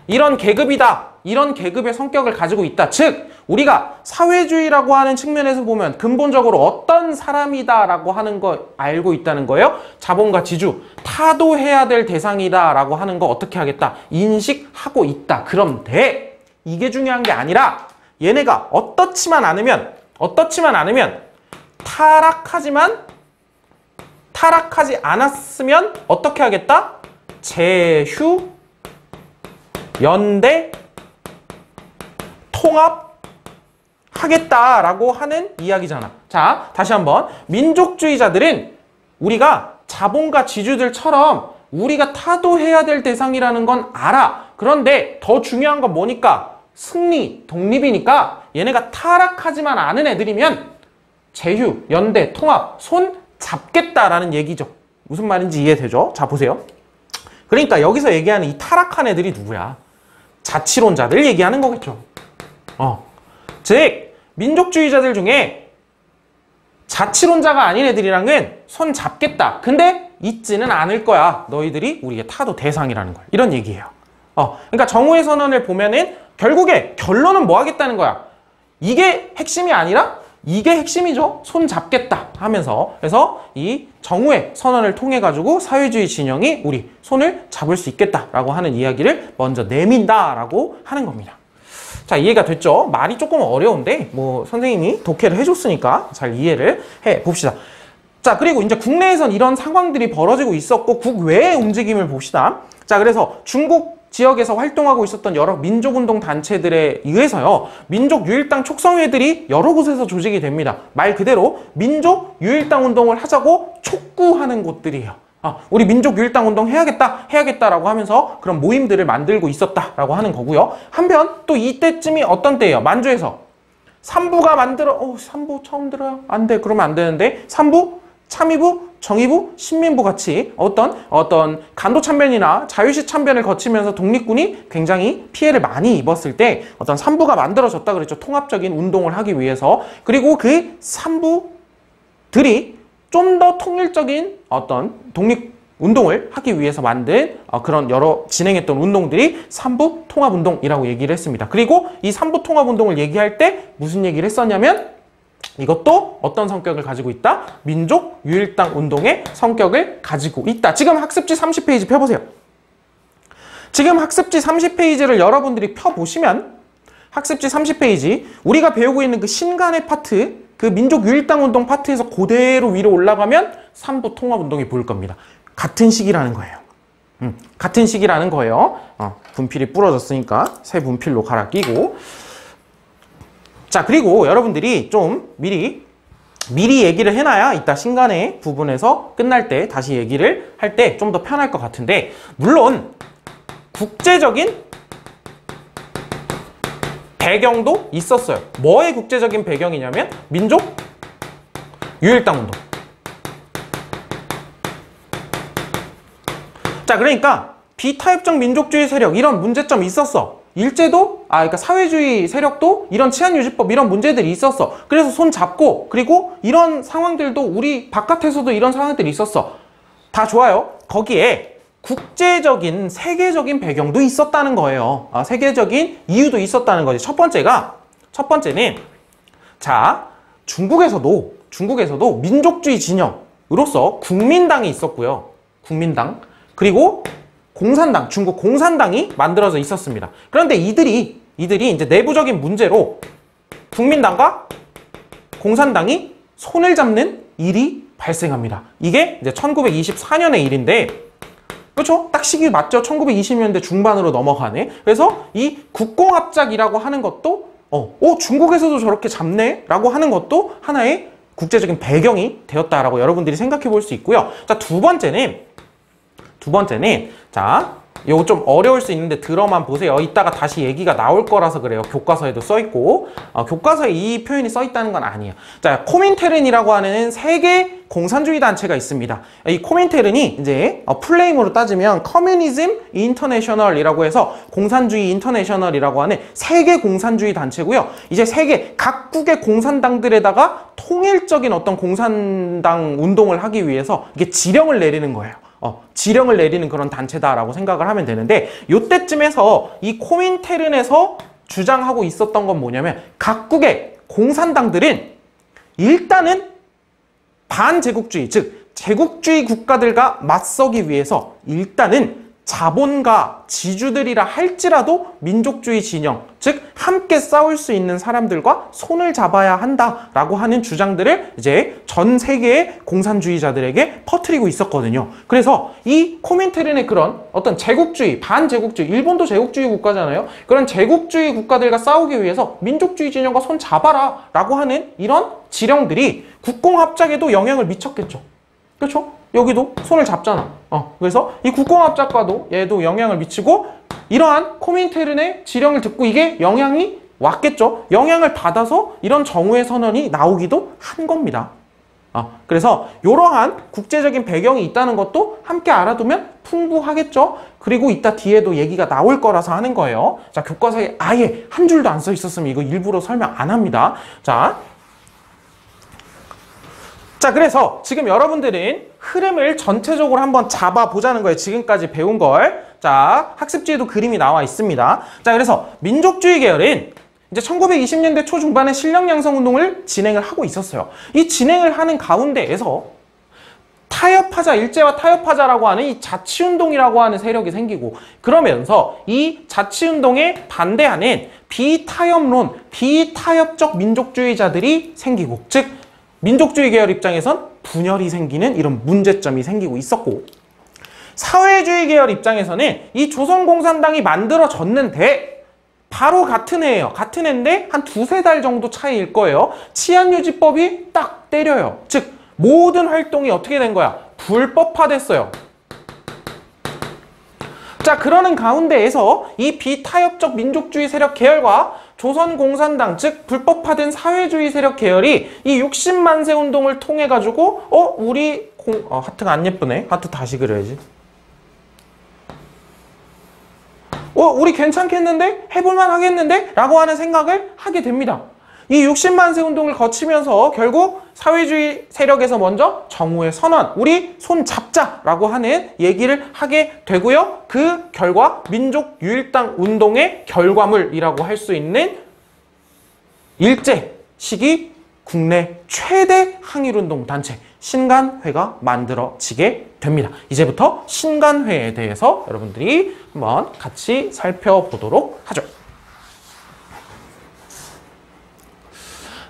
이런 계급이다. 이런 계급의 성격을 가지고 있다. 즉, 우리가 사회주의라고 하는 측면에서 보면 근본적으로 어떤 사람이다라고 하는 거 알고 있다는 거예요. 자본가, 지주, 타도해야 될 대상이다라고 하는 거 어떻게 하겠다? 인식하고 있다. 그럼 돼. 이게 중요한 게 아니라 얘네가 어떻지만 않으면 타락하지 않았으면 어떻게 하겠다? 제휴, 연대, 통합하겠다라고 하는 이야기잖아. 자, 다시 한번. 민족주의자들은 우리가 자본가 지주들처럼 우리가 타도해야 될 대상이라는 건 알아. 그런데 더 중요한 건 뭐니까? 승리, 독립이니까 얘네가 타락하지만 않은 애들이면 제휴, 연대, 통합, 손 잡겠다라는 얘기죠. 무슨 말인지 이해되죠? 자, 보세요. 그러니까 여기서 얘기하는 이 타락한 애들이 누구야? 자치론자들 얘기하는 거겠죠. 즉 민족주의자들 중에 자치론자가 아닌 애들이랑은 손 잡겠다. 근데 잊지는 않을 거야. 너희들이 우리의 타도 대상이라는 걸. 이런 얘기예요. 그러니까 정오의 선언을 보면은 결국에 결론은 뭐 하겠다는 거야? 이게 핵심이 아니라 이게 핵심이죠. 손 잡겠다 하면서. 그래서 이 정오의 선언을 통해 가지고 사회주의 진영이 우리 손을 잡을 수 있겠다라고 하는 이야기를 먼저 내민다라고 하는 겁니다. 자, 이해가 됐죠? 말이 조금 어려운데 뭐 선생님이 독해를 해줬으니까 잘 이해를 해봅시다. 자, 그리고 이제 국내에선 이런 상황들이 벌어지고 있었고 국외의 움직임을 봅시다. 자, 그래서 중국 지역에서 활동하고 있었던 여러 민족운동 단체들에 의해서요, 민족유일당 촉성회들이 여러 곳에서 조직이 됩니다. 말 그대로 민족유일당 운동을 하자고 촉구하는 곳들이에요. 우리 민족유일당 운동 해야겠다라고 하면서 그런 모임들을 만들고 있었다라고 하는 거고요. 한편 또 이때쯤이 어떤 때예요? 만주에서 삼부가 삼부 처음 들어요? 안 돼. 그러면 안 되는데 삼부, 참의부, 정의부, 신민부 같이 어떤 간도 참변이나 자유시 참변을 거치면서 독립군이 굉장히 피해를 많이 입었을 때 어떤 삼부가 만들어졌다 그랬죠. 통합적인 운동을 하기 위해서. 그리고 그 삼부들이 좀 더 통일적인 어떤 독립운동을 하기 위해서 만든 그런 여러 진행했던 운동들이 삼부통합운동이라고 얘기를 했습니다. 그리고 이 삼부통합운동을 얘기할 때 무슨 얘기를 했었냐면 이것도 어떤 성격을 가지고 있다? 민족유일당 운동의 성격을 가지고 있다. 지금 학습지 30페이지 펴보세요. 지금 학습지 30페이지를 여러분들이 펴보시면 학습지 30페이지 우리가 배우고 있는 그 신간의 파트, 그 민족유일당 운동 파트에서 그대로 위로 올라가면 삼부통합운동이 보일 겁니다. 같은 시기라는 거예요. 같은 시기라는 거예요. 분필이 부러졌으니까 새 분필로 갈아 끼고. 자, 그리고 여러분들이 좀 미리 얘기를 해놔야 이따 신간의 부분에서 끝날 때 다시 얘기를 할 때 좀 더 편할 것 같은데, 물론 국제적인 배경도 있었어요. 뭐의 국제적인 배경이냐면 민족유일당 운동. 자, 그러니까 비타협적 민족주의 세력 이런 문제점이 있었어. 일제도 그러니까 사회주의 세력도 이런 치안유지법 이런 문제들이 있었어. 그래서 손 잡고, 그리고 이런 상황들도 우리 바깥에서도 이런 상황들이 있었어. 다 좋아요. 거기에 국제적인 세계적인 배경도 있었다는 거예요. 세계적인 이유도 있었다는 거지. 첫 번째는 자, 중국에서도 민족주의 진영으로서 국민당이 있었고요. 국민당, 그리고 공산당, 중국 공산당이 만들어져 있었습니다. 그런데 이들이 이들이 이제 내부적인 문제로 국민당과 공산당이 손을 잡는 일이 발생합니다. 이게 이제 1924년의 일인데, 그렇죠? 딱 시기 맞죠? 1920년대 중반으로 넘어가네. 그래서 이 국공합작이라고 하는 것도 중국에서도 저렇게 잡네? 라고 하는 것도 하나의 국제적인 배경이 되었다라고 여러분들이 생각해 볼 수 있고요. 자, 두 번째는 자, 요거 좀 어려울 수 있는데 들어만 보세요. 이따가 다시 얘기가 나올 거라서 그래요. 교과서에도 써있고, 교과서에 이 표현이 써있다는 건 아니에요. 자, 코민테른이라고 하는 세계 공산주의 단체가 있습니다. 이 코민테른이 이제 풀네임으로 따지면 커뮤니즘 인터내셔널이라고 해서 공산주의 인터내셔널이라고 하는 세계 공산주의 단체고요. 이제 세계 각국의 공산당들에다가 통일적인 어떤 공산당 운동을 하기 위해서 이게 지령을 내리는 거예요. 지령을 내리는 그런 단체다라고 생각을 하면 되는데, 요때쯤에서 이 코민테른에서 주장하고 있었던 건 뭐냐면, 각국의 공산당들은 일단은 반제국주의, 즉 제국주의 국가들과 맞서기 위해서 일단은 자본가 지주들이라 할지라도 민족주의 진영, 즉 함께 싸울 수 있는 사람들과 손을 잡아야 한다라고 하는 주장들을 이제 전 세계의 공산주의자들에게 퍼뜨리고 있었거든요. 그래서 이 코민테른의 그런 어떤 제국주의, 반제국주의, 일본도 제국주의 국가잖아요. 그런 제국주의 국가들과 싸우기 위해서 민족주의 진영과 손 잡아라 라고 하는 이런 지령들이 국공합작에도 영향을 미쳤겠죠. 그렇죠? 여기도 손을 잡잖아. 그래서 이 국공합작과도 얘도 영향을 미치고, 이러한 코민테른의 지령을 듣고 이게 영향이 왔겠죠. 영향을 받아서 이런 정오의 선언이 나오기도 한 겁니다. 그래서 이러한 국제적인 배경이 있다는 것도 함께 알아두면 풍부하겠죠. 그리고 이따 뒤에도 얘기가 나올 거라서 하는 거예요. 자, 교과서에 아예 한 줄도 안 써 있었으면 이거 일부러 설명 안 합니다. 자, 그래서 지금 여러분들은 흐름을 전체적으로 한번 잡아보자는 거예요. 지금까지 배운 걸. 자, 학습지에도 그림이 나와 있습니다. 자, 그래서 민족주의 계열은 이제 1920년대 초중반에 실력 양성 운동을 진행을 하고 있었어요. 이 진행을 하는 가운데에서 타협하자, 일제와 타협하자라고 하는 이 자치운동이라고 하는 세력이 생기고, 그러면서 이 자치운동에 반대하는 비타협론, 비타협적 민족주의자들이 생기고, 즉 민족주의 계열 입장에선 분열이 생기는 이런 문제점이 생기고 있었고, 사회주의 계열 입장에서는 이 조선공산당이 만들어졌는데 바로 같은 해예요. 같은 해인데 한 두세 달 정도 차이일 거예요. 치안유지법이 딱 때려요. 즉 모든 활동이 어떻게 된 거야? 불법화됐어요. 자, 그러는 가운데에서 이 비타협적 민족주의 세력 계열과 조선공산당, 즉 불법화된 사회주의 세력 계열이 이 60만 세 운동을 통해 가지고 우리 하트가 안 예쁘네. 하트 다시 그려야지. 우리 괜찮겠는데? 해볼만 하겠는데? 라고 하는 생각을 하게 됩니다. 이 60만 세 운동을 거치면서 결국 사회주의 세력에서 먼저 정오의 선언, 우리 손 잡자라고 하는 얘기를 하게 되고요. 그 결과 민족 유일당 운동의 결과물이라고 할 수 있는 일제 시기 국내 최대 항일운동 단체 신간회가 만들어지게 됩니다. 이제부터 신간회에 대해서 여러분들이 한번 같이 살펴보도록 하죠.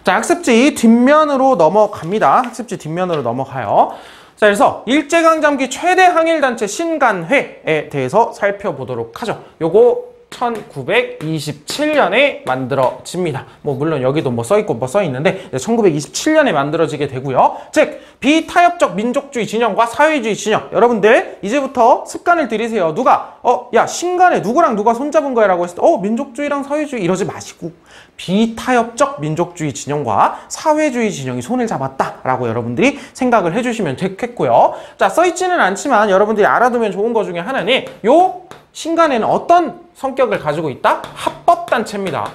자, 학습지 뒷면으로 넘어갑니다. 학습지 뒷면으로 넘어가요. 자, 그래서 일제강점기 최대 항일단체 신간회에 대해서 살펴보도록 하죠. 요거 1927년에 만들어집니다. 물론 여기도 써있고 써있는데 1927년에 만들어지게 되고요. 즉 비타협적 민족주의 진영과 사회주의 진영, 여러분들 이제부터 습관을 들이세요. 누가 야 신간에 누구랑 누가 손잡은 거야 라고 했을 때 민족주의랑 사회주의 이러지 마시고 비타협적 민족주의 진영과 사회주의 진영이 손을 잡았다 라고 여러분들이 생각을 해주시면 되겠고요. 자, 써있지는 않지만 여러분들이 알아두면 좋은 것 중에 하나는 요 신간에는 어떤 성격을 가지고 있다? 합법단체입니다.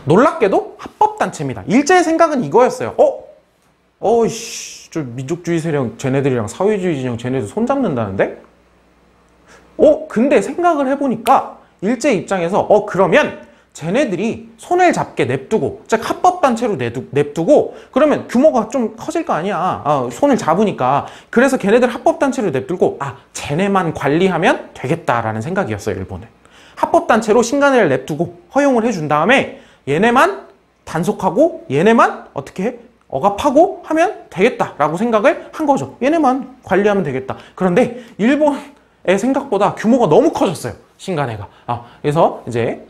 놀랍게도 합법단체입니다. 일제의 생각은 이거였어요. 저 민족주의 세력 쟤네들이랑 사회주의 진영 쟤네들 손잡는다는데? 근데 생각을 해보니까 일제 입장에서 그러면 쟤네들이 손을 잡게 냅두고, 즉 합법단체로 냅두고 그러면 규모가 좀 커질 거 아니야. 손을 잡으니까. 그래서 걔네들 합법단체로 냅두고 쟤네만 관리하면 되겠다라는 생각이었어요, 일본은. 합법단체로 신간회를 냅두고 허용을 해준 다음에 얘네만 단속하고 얘네만 어떻게 해? 억압하고 하면 되겠다라고 생각을 한 거죠. 얘네만 관리하면 되겠다. 그런데 일본의 생각보다 규모가 너무 커졌어요, 신간회가. 그래서 이제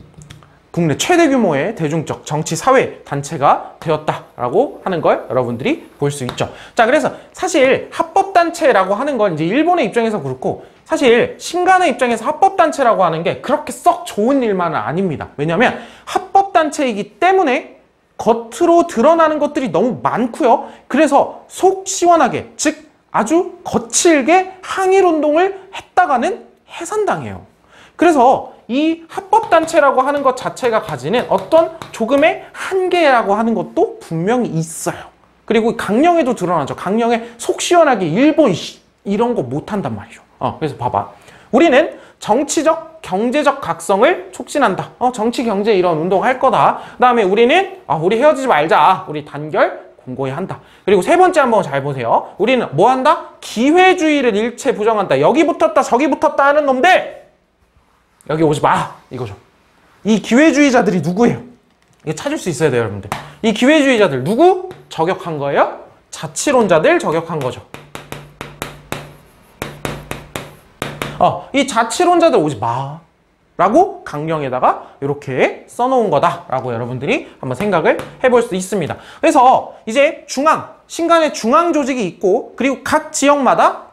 국내 최대 규모의 대중적 정치 사회 단체가 되었다라고 하는 걸 여러분들이 볼 수 있죠. 자, 그래서 사실 합법단체라고 하는 건 이제 일본의 입장에서 그렇고, 사실 신간의 입장에서 합법단체라고 하는 게 그렇게 썩 좋은 일만은 아닙니다. 왜냐하면 합법단체이기 때문에 겉으로 드러나는 것들이 너무 많고요. 그래서 속 시원하게, 즉 아주 거칠게 항일운동을 했다가는 해산당해요. 그래서 이 합법단체라고 하는 것 자체가 가지는 어떤 조금의 한계라고 하는 것도 분명히 있어요. 그리고 강령에도 드러나죠. 강령에 속 시원하게 일본 이런 거 못한단 말이죠. 그래서 봐봐. 우리는 정치적, 경제적 각성을 촉진한다. 정치, 경제 이런 운동 할 거다. 그 다음에 우리는 우리 헤어지지 말자. 우리 단결 공고히 한다. 그리고 세 번째 한번 잘 보세요. 우리는 뭐 한다? 기회주의를 일체 부정한다. 여기 붙었다 저기 붙었다 하는 놈들 여기 오지 마! 이거죠. 이 기회주의자들이 누구예요? 이게 찾을 수 있어야 돼요, 여러분들. 이 기회주의자들 누구? 저격한 거예요? 자치론자들 저격한 거죠. 이 자치론자들 오지 마! 라고 강령에다가 이렇게 써놓은 거다라고 여러분들이 한번 생각을 해볼 수 있습니다. 그래서 이제 신간의 중앙 조직이 있고, 그리고 각 지역마다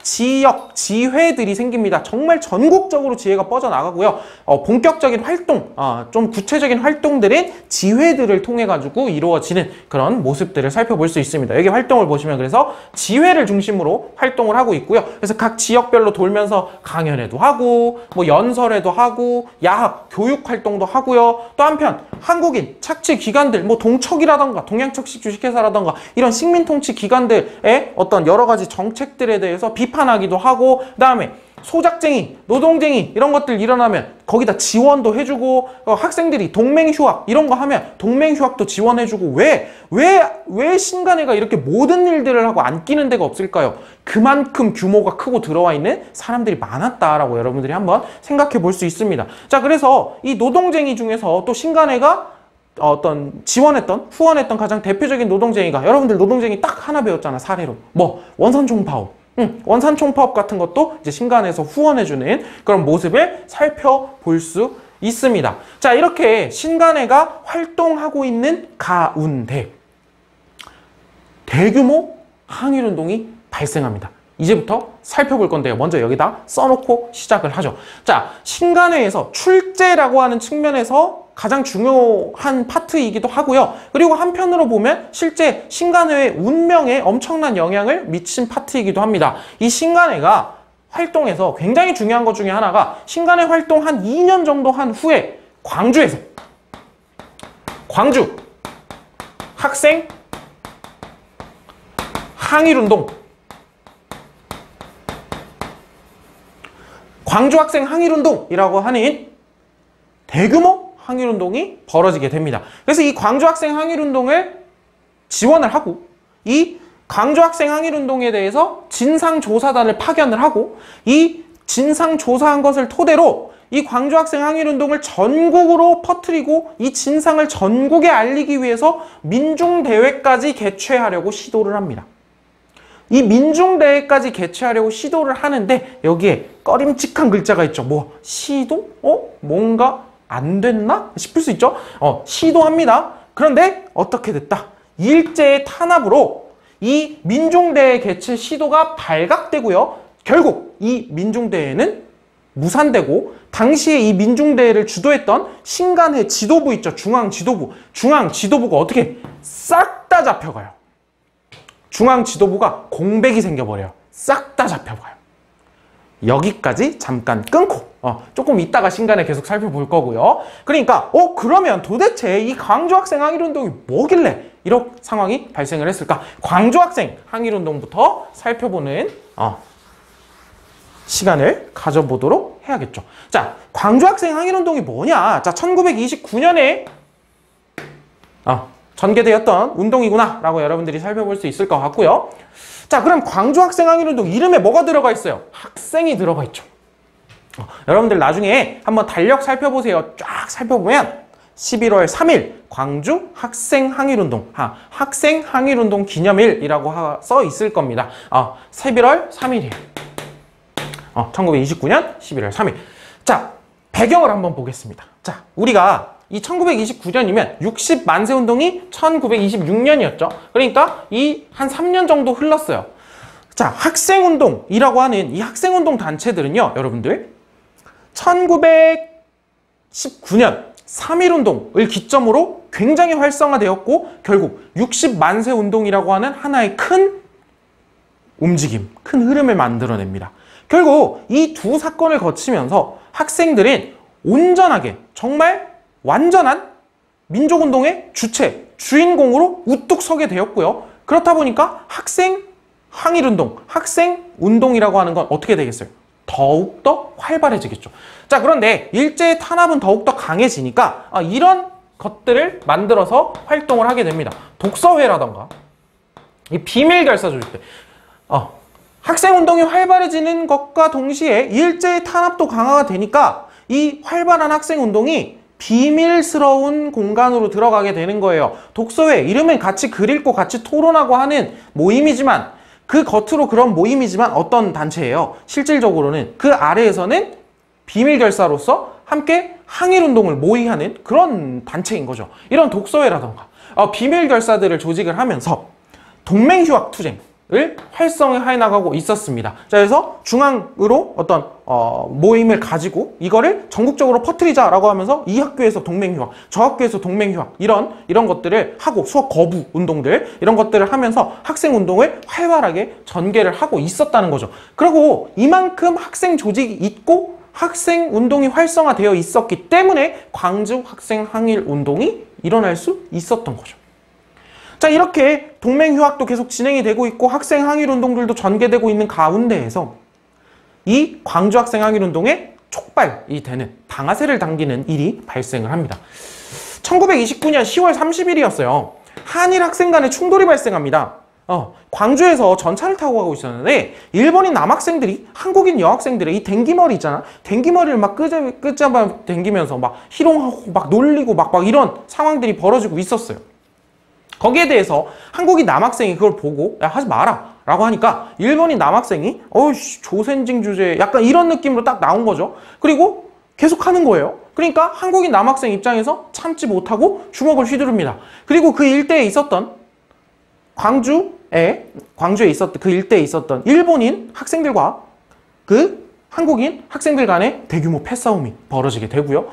지회들이 생깁니다. 정말 전국적으로 지회가 뻗어나가고요. 본격적인 활동, 좀 구체적인 활동들은 지회들을 통해 가지고 이루어지는 그런 모습들을 살펴볼 수 있습니다. 여기 활동을 보시면 그래서 지회를 중심으로 활동을 하고 있고요. 그래서 각 지역별로 돌면서 강연회도 하고, 뭐 연설회도 하고, 야학, 교육 활동도 하고요. 또 한편 한국인 착취 기관들, 뭐 동척이라던가 동양척식 주식회사라던가 이런 식민통치 기관들의 어떤 여러 가지 정책들에 대해서 비판하기도 하고, 그 다음에 소작쟁이, 노동쟁이 이런 것들 일어나면 거기다 지원도 해주고, 학생들이 동맹휴학 이런 거 하면 동맹휴학도 지원해주고. 왜 신간회가 이렇게 모든 일들을 하고 안 끼는 데가 없을까요? 그만큼 규모가 크고 들어와 있는 사람들이 많았다라고 여러분들이 한번 생각해 볼 수 있습니다. 자, 그래서 이 노동쟁이 중에서 또 신간회가 어떤 지원했던, 후원했던 가장 대표적인 노동쟁이가, 여러분들 노동쟁이 딱 하나 배웠잖아, 사례로. 뭐 원산총파업. 원산총파업 같은 것도 이제 신간에서 후원해주는 그런 모습을 살펴볼 수 있습니다. 자, 이렇게 신간회가 활동하고 있는 가운데 대규모 항일운동이 발생합니다. 이제부터 살펴볼 건데요. 먼저 여기다 써놓고 시작을 하죠. 자, 신간회에서 출제라고 하는 측면에서 가장 중요한 파트이기도 하고요. 그리고 한편으로 보면 실제 신간회의 운명에 엄청난 영향을 미친 파트이기도 합니다. 이 신간회가 활동에서 굉장히 중요한 것 중에 하나가, 신간회 활동 한 2년 정도 한 후에 광주 학생 항일운동, 광주 학생 항일운동이라고 하는 대규모 항일운동이 벌어지게 됩니다. 그래서 이 광주 학생 항일운동을 지원을 하고, 이 광주 학생 항일운동에 대해서 진상조사단을 파견을 하고, 이 진상조사한 것을 토대로 이 광주 학생 항일운동을 전국으로 퍼뜨리고 이 진상을 전국에 알리기 위해서 민중대회까지 개최하려고 시도를 합니다. 이 민중대회까지 개최하려고 시도를 하는데 여기에 꺼림칙한 글자가 있죠. 뭐 시도? 뭔가 안 됐나? 싶을 수 있죠. 시도합니다. 그런데 어떻게 됐다? 일제의 탄압으로 이 민중대회 개최 시도가 발각되고요. 결국 이 민중대회는 무산되고, 당시에 이 민중대회를 주도했던 신간회 지도부 있죠. 중앙지도부가 어떻게 싹 다 잡혀가요. 중앙지도부가 공백이 생겨버려요. 싹 다 잡혀가요. 여기까지 잠깐 끊고 조금 이따가 신간에 계속 살펴볼 거고요. 그러니까 그러면 도대체 이 광주 학생 항일운동이 뭐길래 이런 상황이 발생을 했을까? 광주 학생 항일운동부터 살펴보는 시간을 가져보도록 해야겠죠. 자, 광주 학생 항일운동이 뭐냐? 자, 1929년에 전개되었던 운동이구나 라고 여러분들이 살펴볼 수 있을 것 같고요. 자, 그럼 광주 학생 항일운동 이름에 뭐가 들어가 있어요? 학생이 들어가 있죠. 여러분들 나중에 한번 달력 살펴보세요. 쫙 살펴보면 11월 3일 광주 학생 항일운동, 학생 항일운동 기념일이라고 써 있을 겁니다. 11월 3일이에요. 1929년 11월 3일. 자, 배경을 한번 보겠습니다. 자, 우리가 이 1929년이면 60만세 운동이 1926년이었죠. 그러니까 이 한 3년 정도 흘렀어요. 자, 학생운동이라고 하는 이 학생운동 단체들은요, 여러분들 1919년 3.1운동을 기점으로 굉장히 활성화되었고 결국 60만세 운동이라고 하는 하나의 큰 움직임, 큰 흐름을 만들어냅니다. 결국 이 두 사건을 거치면서 학생들은 온전하게 정말 완전한 민족운동의 주체, 주인공으로 우뚝 서게 되었고요. 그렇다 보니까 학생 항일운동, 학생운동이라고 하는 건 어떻게 되겠어요? 더욱더 활발해지겠죠. 자, 그런데 일제의 탄압은 더욱더 강해지니까 이런 것들을 만들어서 활동을 하게 됩니다. 독서회라던가 이 비밀결사 조직들. 학생운동이 활발해지는 것과 동시에 일제의 탄압도 강화가 되니까 이 활발한 학생운동이 비밀스러운 공간으로 들어가게 되는 거예요. 독서회, 이름은 같이 글 읽고 같이 토론하고 하는 모임이지만 그 겉으로 그런 모임이지만 어떤 단체예요? 실질적으로는 그 아래에서는 비밀결사로서 함께 항일운동을 모의하는 그런 단체인 거죠. 이런 독서회라던가 비밀결사들을 조직을 하면서 동맹휴학투쟁을 활성화해 나가고 있었습니다. 자, 그래서 중앙으로 어떤 모임을 가지고 이거를 전국적으로 퍼뜨리자라고 하면서 이 학교에서 동맹휴학, 저 학교에서 동맹휴학 이런 것들을 하고 수업 거부 운동들 이런 것들을 하면서 학생운동을 활발하게 전개를 하고 있었다는 거죠. 그리고 이만큼 학생 조직이 있고 학생운동이 활성화되어 있었기 때문에 광주 학생항일운동이 일어날 수 있었던 거죠. 자, 이렇게 동맹휴학도 계속 진행이 되고 있고 학생 항일운동들도 전개되고 있는 가운데에서 이 광주 학생 항일운동의 촉발이 되는 방아쇠를 당기는 일이 발생을 합니다. 1929년 10월 30일이었어요. 한일 학생 간의 충돌이 발생합니다. 광주에서 전차를 타고 가고 있었는데 일본인 남학생들이 한국인 여학생들의 이 댕기머리 있잖아. 댕기머리를 막 끄잡아 댕기면서 막 희롱하고 막 놀리고 막 이런 상황들이 벌어지고 있었어요. 거기에 대해서 한국인 남학생이 그걸 보고 야, 하지 마라 라고 하니까 일본인 남학생이 어이씨 조센징 주제 약간 이런 느낌으로 딱 나온 거죠. 그리고 계속 하는 거예요. 그러니까 한국인 남학생 입장에서 참지 못하고 주먹을 휘두릅니다. 그리고 그 일대에 있었던 광주에 있었던 그 일대에 있었던 일본인 학생들과 그 한국인 학생들 간의 대규모 패싸움이 벌어지게 되고요.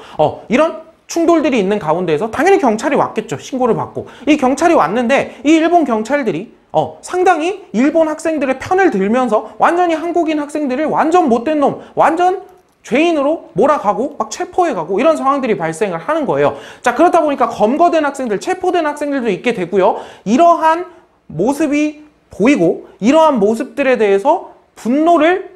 이런 충돌들이 있는 가운데에서 당연히 경찰이 왔겠죠. 신고를 받고. 이 경찰이 왔는데 이 일본 경찰들이 상당히 일본 학생들의 편을 들면서 완전히 한국인 학생들을 완전 못된 놈, 완전 죄인으로 몰아가고 막 체포해가고 이런 상황들이 발생을 하는 거예요. 자, 그렇다 보니까 검거된 학생들, 체포된 학생들도 있게 되고요. 이러한 모습이 보이고 이러한 모습들에 대해서 분노를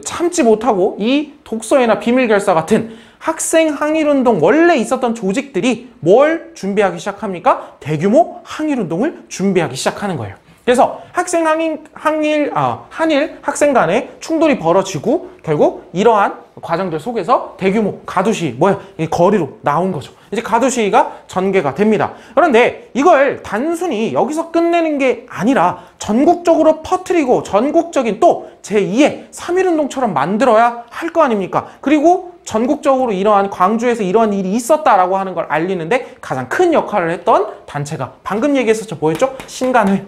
참지 못하고 이 독서회나 비밀결사 같은 학생 항일운동 원래 있었던 조직들이 뭘 준비하기 시작합니까? 대규모 항일운동을 준비하기 시작하는 거예요. 그래서 학생 한일 학생 간의 충돌이 벌어지고 결국 이러한 과정들 속에서 대규모 가두시위, 거리로 나온 거죠. 이제 가두시위가 전개가 됩니다. 그런데 이걸 단순히 여기서 끝내는 게 아니라 전국적으로 퍼뜨리고 전국적인 또 제2의 3.1운동처럼 만들어야 할 거 아닙니까? 그리고 전국적으로 이러한 광주에서 이러한 일이 있었다라고 하는 걸 알리는데 가장 큰 역할을 했던 단체가 방금 얘기했었죠. 뭐였죠? 신간회.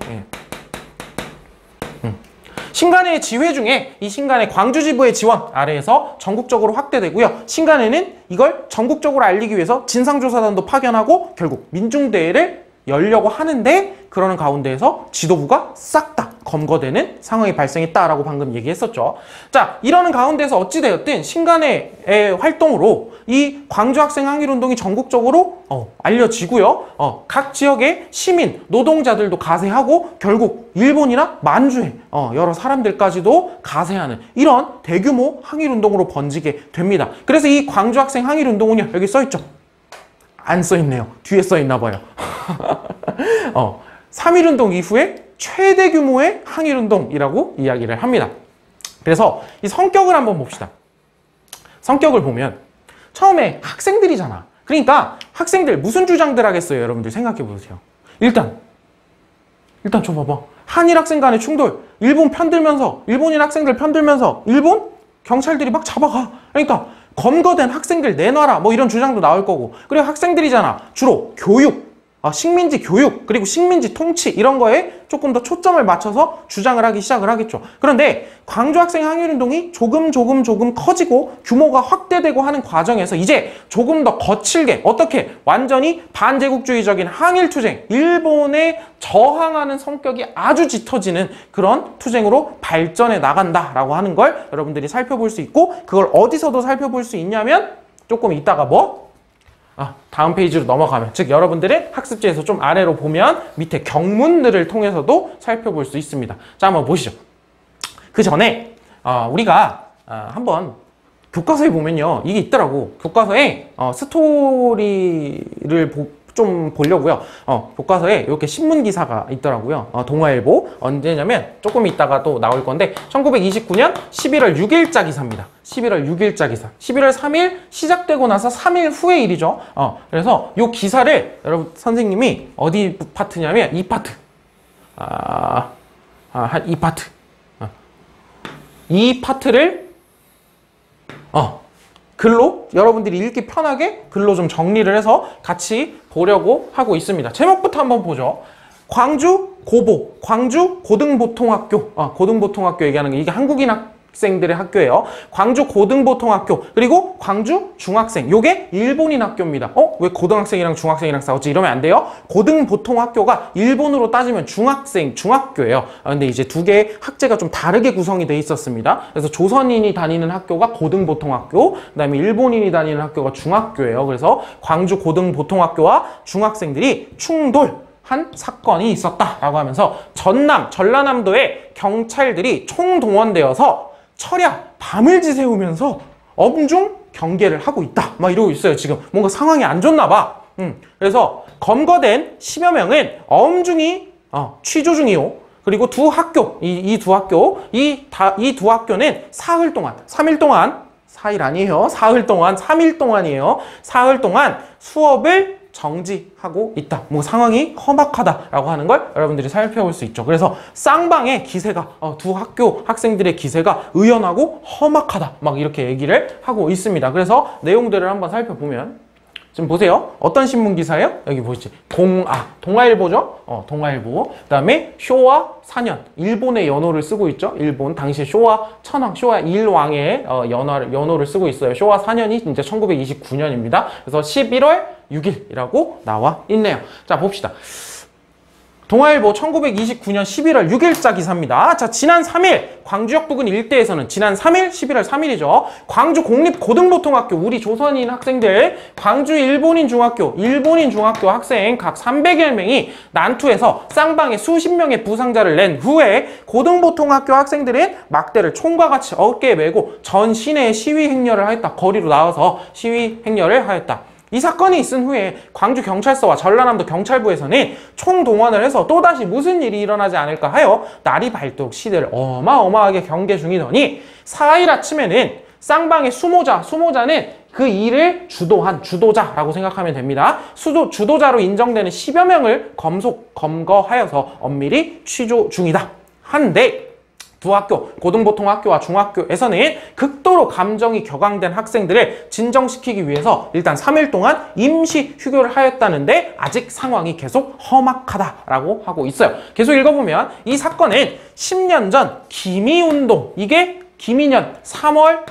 신간회의 지회 중에 이 신간회 광주지부의 지원 아래에서 전국적으로 확대되고요. 신간회는 이걸 전국적으로 알리기 위해서 진상조사단도 파견하고 결국 민중대회를 열려고 하는데 그러는 가운데에서 지도부가 싹 다 검거되는 상황이 발생했다라고 방금 얘기했었죠. 자, 이러는 가운데서 어찌되었든 신간의 활동으로 이 광주 학생 항일운동이 전국적으로 알려지고요. 각 지역의 시민, 노동자들도 가세하고 결국 일본이나 만주의 여러 사람들까지도 가세하는 이런 대규모 항일운동으로 번지게 됩니다. 그래서 이 광주 학생 항일운동은요, 여기 써있죠? 안 써있네요. 뒤에 써있나 봐요. 3.1운동 이후에 최대 규모의 항일운동이라고 이야기를 합니다. 그래서 이 성격을 한번 봅시다. 성격을 보면 처음에 학생들이잖아. 그러니까 학생들 무슨 주장들 하겠어요? 여러분들 생각해 보세요. 일단 저 봐봐. 한일 학생 간의 충돌, 일본 편들면서, 일본인 학생들 편들면서 일본 경찰들이 막 잡아가. 그러니까 검거된 학생들 내놔라, 뭐 이런 주장도 나올 거고. 그리고 학생들이잖아. 주로 교육, 식민지 교육, 그리고 식민지 통치 이런 거에 조금 더 초점을 맞춰서 주장을 하기 시작을 하겠죠. 그런데 광주 학생 항일운동이 조금 커지고 규모가 확대되고 하는 과정에서 이제 조금 더 거칠게 어떻게 완전히 반제국주의적인 항일투쟁, 일본에 저항하는 성격이 아주 짙어지는 그런 투쟁으로 발전해 나간다라고 하는 걸 여러분들이 살펴볼 수 있고, 그걸 어디서도 살펴볼 수 있냐면 조금 이따가 다음 페이지로 넘어가면, 즉 여러분들의 학습지에서 좀 아래로 보면 밑에 경문들을 통해서도 살펴볼 수 있습니다. 자, 한번 보시죠. 그 전에 우리가 한번 교과서에 보면요, 이게 있더라고. 교과서에 스토리를 좀 보려고요. 교과서에 이렇게 신문 기사가 있더라고요. 동아일보. 언제냐면 조금 있다가 또 나올 건데 1929년 11월 6일자 기사입니다. 11월 6일자 기사. 11월 3일 시작되고 나서 3일 후의 일이죠. 그래서 이 기사를 여러분 선생님이 어디 파트냐면 이 파트. 이 파트. 이 파트를 글로 여러분들이 읽기 편하게 글로 좀 정리를 해서 같이 보려고 하고 있습니다. 제목부터 한번 보죠. 광주 고보, 광주 고등보통학교. 고등보통학교 얘기하는 게 이게 한국인 학생들의 학교예요. 광주 고등보통학교, 그리고 광주 중학생. 요게 일본인 학교입니다. 왜 고등학생이랑 중학생이랑 싸웠지? 이러면 안 돼요. 고등보통학교가 일본으로 따지면 중학생, 중학교예요. 근데 이제 두 개의 학제가 좀 다르게 구성이 돼 있었습니다. 그래서 조선인이 다니는 학교가 고등보통학교, 그 다음에 일본인이 다니는 학교가 중학교예요. 그래서 광주 고등보통학교와 중학생들이 충돌한 사건이 있었다라고 하면서 전라남도의 경찰들이 총동원되어서 철야, 밤을 지새우면서 엄중 경계를 하고 있다. 막 이러고 있어요. 지금 뭔가 상황이 안 좋나 봐. 그래서 검거된 10여 명은 엄중히 취조 중이요. 그리고 두 학교, 이 두 학교, 이 두 학교는 사흘 동안, 3일 동안, 4일 아니에요. 사흘 동안, 3일 동안이에요. 사흘 동안 수업을 정지하고 있다. 뭐 상황이 험악하다라고 하는 걸 여러분들이 살펴볼 수 있죠. 그래서 쌍방의 기세가, 두 학교 학생들의 기세가 의연하고 험악하다. 막 이렇게 얘기를 하고 있습니다. 그래서 내용들을 한번 살펴보면, 지금 보세요. 어떤 신문 기사예요? 여기 보이지? 동아일보죠? 동아일보. 그 다음에 쇼와 4년. 일본의 연호를 쓰고 있죠? 일본. 당시 쇼와 천황, 쇼와 일왕의 연호를 쓰고 있어요. 쇼와 4년이 이제 1929년입니다. 그래서 11월 6일이라고 나와 있네요. 자, 봅시다. 동아일보 1929년 11월 6일자 기사입니다. 자, 지난 3일 광주역 부근 일대에서는 지난 3일 11월 3일이죠. 광주 공립고등보통학교 우리 조선인 학생들, 광주 일본인 중학교 학생 각 300여 명이 난투해서 쌍방에 수십 명의 부상자를 낸 후에 고등보통학교 학생들은 막대를 총과 같이 어깨에 메고 전 시내에 시위 행렬을 하였다. 거리로 나와서 시위 행렬을 하였다. 이 사건이 있은 후에 광주경찰서와 전라남도 경찰부에서는 총동원을 해서 또다시 무슨 일이 일어나지 않을까 하여 날이 밝도록 시대를 어마어마하게 경계 중이더니 4일 아침에는 쌍방의 수모자는 그 일을 주도한 주도자라고 생각하면 됩니다. 주도자로 인정되는 10여 명을 검거하여서 엄밀히 취조 중이다. 한데 두 학교, 고등보통학교와 중학교에서는 극도로 감정이 격앙된 학생들을 진정시키기 위해서 일단 3일 동안 임시 휴교를 하였다는데 아직 상황이 계속 험악하다라고 하고 있어요. 계속 읽어보면 이 사건은 10년 전 기미운동, 이게 기미년 3월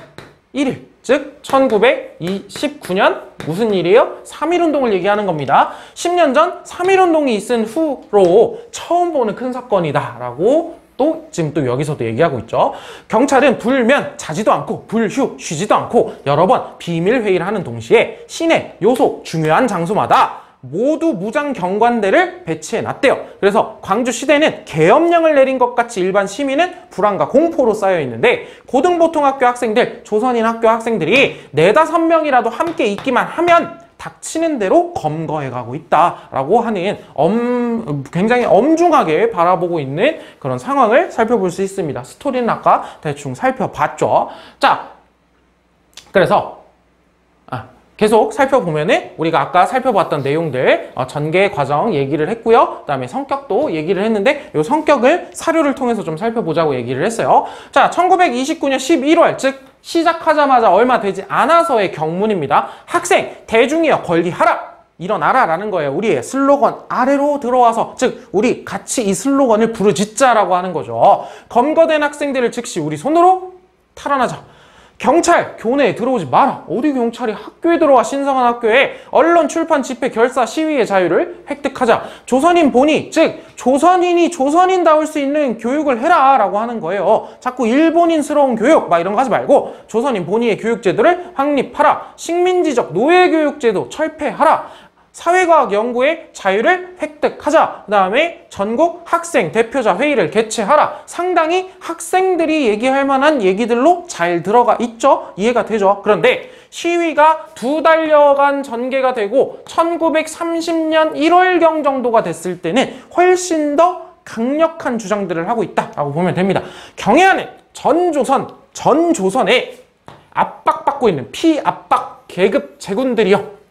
1일, 즉 1929년 무슨 일이에요? 3.1운동을 얘기하는 겁니다. 10년 전 3.1운동이 있은 후로 처음 보는 큰 사건이다 라고 또 지금 또 여기서도 얘기하고 있죠. 경찰은 불면 자지도 않고 불휴 쉬지도 않고 여러 번 비밀 회의를 하는 동시에 시내 요소 중요한 장소마다 모두 무장 경관대를 배치해 놨대요. 그래서 광주시대는 계엄령을 내린 것 같이 일반 시민은 불안과 공포로 쌓여 있는데 고등보통학교 학생들, 조선인 학교 학생들이 4~5명이라도 함께 있기만 하면 닥치는 대로 검거해 가고 있다라고 하는 굉장히 엄중하게 바라보고 있는 그런 상황을 살펴볼 수 있습니다. 스토리는 아까 대충 살펴봤죠. 자, 그래서 계속 살펴보면은 우리가 아까 살펴봤던 내용들 전개 과정 얘기를 했고요. 그다음에 성격도 얘기를 했는데 이 성격을 사료를 통해서 좀 살펴보자고 얘기를 했어요. 자, 1929년 11월 즉 시작하자마자 얼마 되지 않아서의 경문입니다. 학생 대중이여 권리하라. 일어나라 라는 거예요. 우리의 슬로건 아래로 들어와서 즉 우리 같이 이 슬로건을 부르짖자라고 하는 거죠. 검거된 학생들을 즉시 우리 손으로 탈환하자. 경찰 교내에 들어오지 마라. 어디 경찰이 학교에 들어와. 신성한 학교에 언론, 출판, 집회, 결사, 시위의 자유를 획득하자. 조선인 본위 즉 조선인이 조선인다울 수 있는 교육을 해라 라고 하는 거예요. 자꾸 일본인스러운 교육 막 이런 거 하지 말고 조선인 본위의 교육제도를 확립하라. 식민지적 노예교육제도 철폐하라. 사회과학 연구의 자유를 획득하자. 그 다음에 전국 학생 대표자 회의를 개최하라. 상당히 학생들이 얘기할 만한 얘기들로 잘 들어가 있죠. 이해가 되죠. 그런데 시위가 2달여간 전개가 되고 1930년 1월경 정도가 됐을 때는 훨씬 더 강력한 주장들을 하고 있다라고 보면 됩니다. 경애하는 전조선에 압박받고 있는 피압박 계급 제군들이요.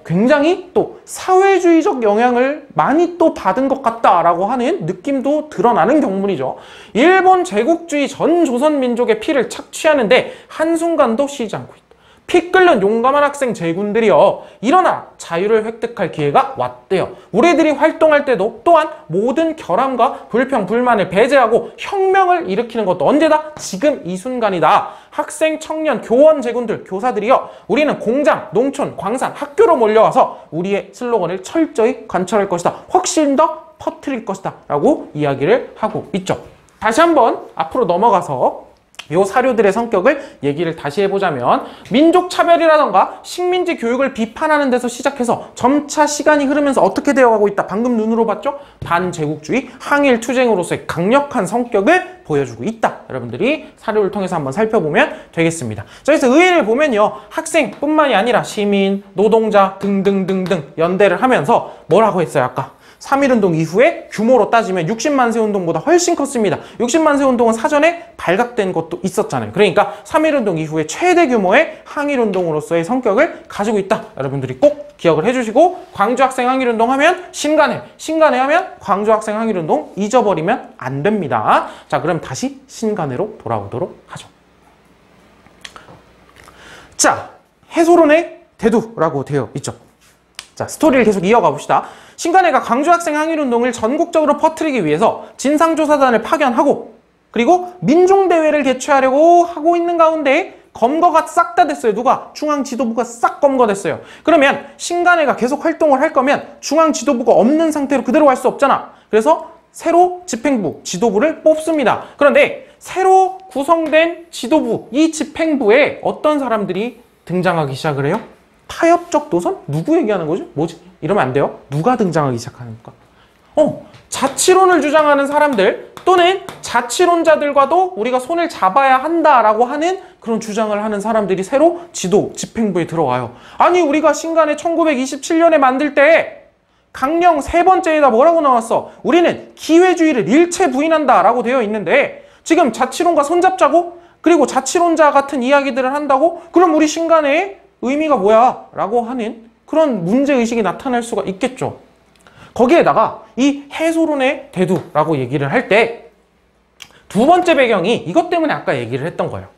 굉장히 또 사회주의적 영향을 많이 또 받은 것 같다라고 하는 느낌도 드러나는 경문이죠. 일본 제국주의 전 조선 민족의 피를 착취하는데 한순간도 쉬지 않고 있다. 피 끓는 용감한 학생 제군들이요. 일어나 자유를 획득할 기회가 왔대요. 우리들이 활동할 때도 또한 모든 결함과 불평, 불만을 배제하고 혁명을 일으키는 것도 언제다? 지금 이 순간이다. 학생, 청년, 교원 제군들, 교사들이요. 우리는 공장, 농촌, 광산, 학교로 몰려와서 우리의 슬로건을 철저히 관철할 것이다. 훨씬 더 퍼뜨릴 것이다. 라고 이야기를 하고 있죠. 다시 한번 앞으로 넘어가서 이 사료들의 성격을 얘기를 다시 해보자면 민족차별이라던가 식민지 교육을 비판하는 데서 시작해서 점차 시간이 흐르면서 어떻게 되어가고 있다. 방금 눈으로 봤죠? 반제국주의, 항일 투쟁으로서의 강력한 성격을 보여주고 있다. 여러분들이 사료를 통해서 한번 살펴보면 되겠습니다. 자, 그래서 의의를 보면요. 학생뿐만이 아니라 시민, 노동자 등등등등 연대를 하면서 뭐라고 했어요? 아까 3.1운동 이후에 규모로 따지면 60만 세 운동보다 훨씬 컸습니다. 60만 세 운동은 사전에 발각된 것도 있었잖아요. 그러니까 3.1운동 이후에 최대 규모의 항일운동으로서의 성격을 가지고 있다. 여러분들이 꼭 기억을 해주시고 광주학생 항일운동 하면 신간회 하면 광주학생 항일운동 잊어버리면 안 됩니다. 자, 그럼 다시 신간회로 돌아오도록 하죠. 자, 해소론의 대두라고 되어 있죠. 자, 스토리를 계속 이어가 봅시다. 신간회가 광주학생 항일운동을 전국적으로 퍼뜨리기 위해서 진상조사단을 파견하고 그리고 민중대회를 개최하려고 하고 있는 가운데 검거가 싹 다 됐어요. 누가? 중앙지도부가 싹 검거됐어요. 그러면 신간회가 계속 활동을 할 거면 중앙지도부가 없는 상태로 그대로 할 수 없잖아. 그래서 새로 집행부, 지도부를 뽑습니다. 그런데 새로 구성된 지도부, 이 집행부에 어떤 사람들이 등장하기 시작을 해요? 타협적 노선? 누구 얘기하는 거죠? 뭐지? 이러면 안 돼요. 누가 등장하기 시작하는가? 자치론을 주장하는 사람들 또는 자치론자들과도 우리가 손을 잡아야 한다라고 하는 그런 주장을 하는 사람들이 새로 지도, 집행부에 들어와요. 아니, 우리가 신간회 1927년에 만들 때 강령 3번째에다 뭐라고 나왔어? 우리는 기회주의를 일체 부인한다 라고 되어 있는데 지금 자치론과 손잡자고? 그리고 자치론자 같은 이야기들을 한다고? 그럼 우리 신간회의 의미가 뭐야? 라고 하는 그런 문제의식이 나타날 수가 있겠죠. 거기에다가 이 해소론의 대두라고 얘기를 할 때 두 번째 배경이 이것 때문에 아까 얘기를 했던 거예요.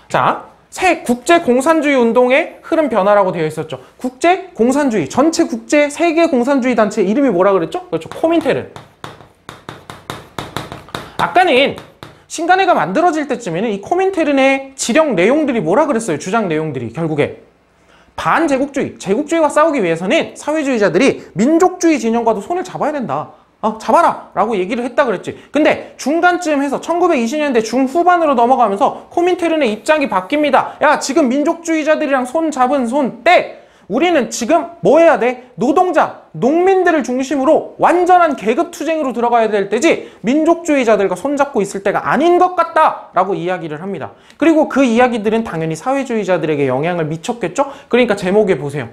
자, 새 국제공산주의 운동의 흐름 변화라고 되어 있었죠. 국제공산주의, 전체 국제 세계 공산주의 단체 이름이 뭐라 그랬죠? 그렇죠. 코민테른. 아까는 신간회가 만들어질 때쯤에는 이 코민테른의 지령 내용들이 뭐라 그랬어요? 주장 내용들이 결국에 반제국주의, 제국주의와 싸우기 위해서는 사회주의자들이 민족주의 진영과도 손을 잡아야 된다. 잡아라 라고 얘기를 했다 그랬지. 근데 중간쯤 해서 1920년대 중후반으로 넘어가면서 코민테른의 입장이 바뀝니다. 야, 지금 민족주의자들이랑 손 잡은 손 떼! 우리는 지금 뭐 해야 돼? 노동자, 농민들을 중심으로 완전한 계급투쟁으로 들어가야 될 때지 민족주의자들과 손잡고 있을 때가 아닌 것 같다 라고 이야기를 합니다. 그리고 그 이야기들은 당연히 사회주의자들에게 영향을 미쳤겠죠? 그러니까 제목에 보세요.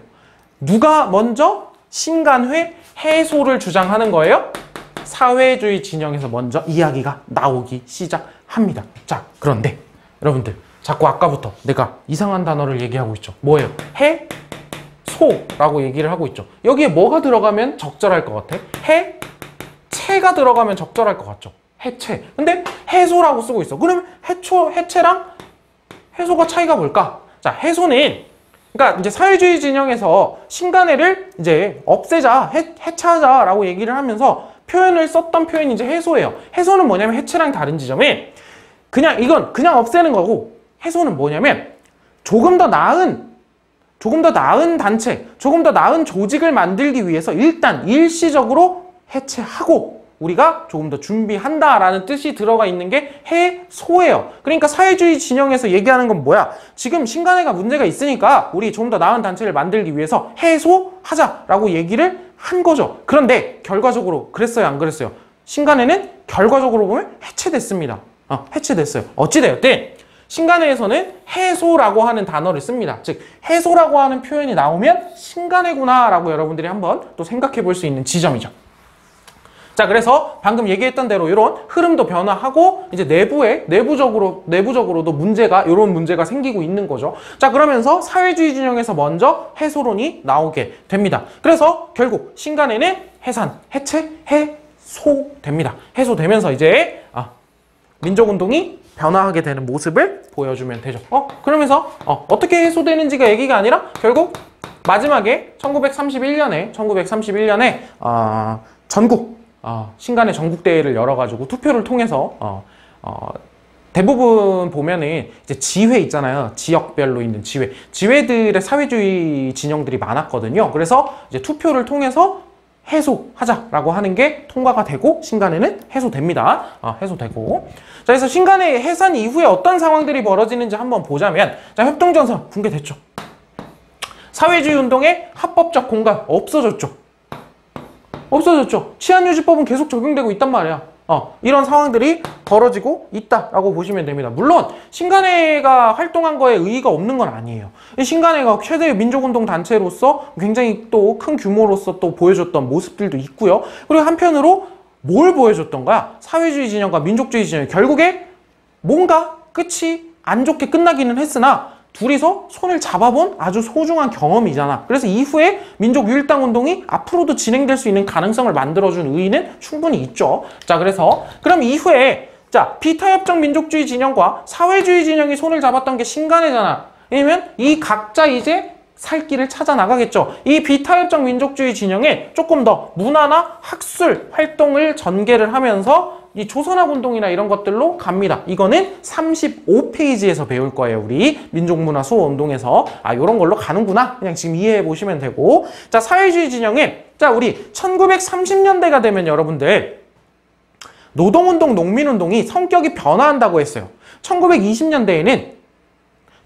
누가 먼저 신간회 해소를 주장하는 거예요? 사회주의 진영에서 먼저 이야기가 나오기 시작합니다. 자, 그런데 여러분들 자꾸 아까부터 내가 이상한 단어를 얘기하고 있죠. 뭐예요? 해소라고 얘기를 하고 있죠. 여기에 뭐가 들어가면 적절할 것 같아? 해체가 들어가면 적절할 것 같죠? 해체. 근데 해소라고 쓰고 있어. 그러면 해체랑 해소가 차이가 뭘까? 자, 해소는 그러니까 이제 사회주의 진영에서 신간회를 이제 없애자, 해체하자라고 얘기를 하면서 표현을 썼던 표현이 이제 해소예요. 해소는 뭐냐면 해체랑 다른 지점에 이건 그냥 없애는 거고, 해소는 뭐냐면 조금 더 나은 단체, 조금 더 나은 조직을 만들기 위해서 일단 일시적으로 해체하고 우리가 조금 더 준비한다라는 뜻이 들어가 있는 게 해소예요. 그러니까 사회주의 진영에서 얘기하는 건 뭐야? 지금 신간회가 문제가 있으니까 우리 좀 더 나은 단체를 만들기 위해서 해소하자라고 얘기를 한 거죠. 그런데 결과적으로 그랬어요, 안 그랬어요? 신간회는 결과적으로 보면 해체됐습니다. 해체됐어요. 어찌되었든 신간회에서는 해소라고 하는 단어를 씁니다. 즉 해소라고 하는 표현이 나오면 신간회구나 라고 여러분들이 한번 또 생각해 볼 수 있는 지점이죠. 자, 그래서 방금 얘기했던 대로 이런 흐름도 변화하고 이제 내부적으로도 이런 문제가 생기고 있는 거죠. 자, 그러면서 사회주의 진영에서 먼저 해소론이 나오게 됩니다. 그래서 결국 신간회는 해소됩니다. 해소되면서 이제 민족운동이 변화하게 되는 모습을 보여주면 되죠. 그러면서 어떻게 해소되는지가 얘기가 아니라 결국 마지막에 1931년에 전국 신간회 전국대회를 열어가지고 투표를 통해서 대부분 보면은 이제 지회 있잖아요. 지역별로 있는 지회들의 사회주의 진영들이 많았거든요. 그래서 이제 투표를 통해서 해소하자라고 하는 게 통과가 되고 신간회는 해소됩니다. 해소되고. 자, 그래서 신간회 해산 이후에 어떤 상황들이 벌어지는지 한번 보자면, 자, 협동전선 붕괴됐죠. 사회주의 운동의 합법적 공간 없어졌죠. 치안유지법은 계속 적용되고 있단 말이야. 이런 상황들이 벌어지고 있다라고 보시면 됩니다. 물론 신간회가 활동한 거에 의의가 없는 건 아니에요. 신간회가 최대의 민족운동 단체로서 굉장히 또 큰 규모로서 또 보여줬던 모습들도 있고요. 그리고 한편으로 뭘 보여줬던 거야? 사회주의 진영과 민족주의 진영이 결국에 뭔가 끝이 안 좋게 끝나기는 했으나 둘이서 손을 잡아본 아주 소중한 경험이잖아. 그래서 이후에 민족유일당 운동이 앞으로도 진행될 수 있는 가능성을 만들어준 의의는 충분히 있죠. 자, 그래서 그럼 이후에 비타협적 민족주의 진영과 사회주의 진영이 손을 잡았던 게 신간회잖아. 왜냐면 이 각자 이제 살 길을 찾아 나가겠죠. 이 비타협적 민족주의 진영에 조금 더 문화나 학술 활동을 전개를 하면서 이 조선학 운동이나 이런 것들로 갑니다. 이거는 35페이지에서 배울 거예요. 우리 민족문화 수호 운동에서 이런 걸로 가는구나. 그냥 지금 이해해 보시면 되고. 자, 사회주의 진영에 우리 1930년대가 되면 여러분들 노동운동, 농민운동이 성격이 변화한다고 했어요. 1920년대에는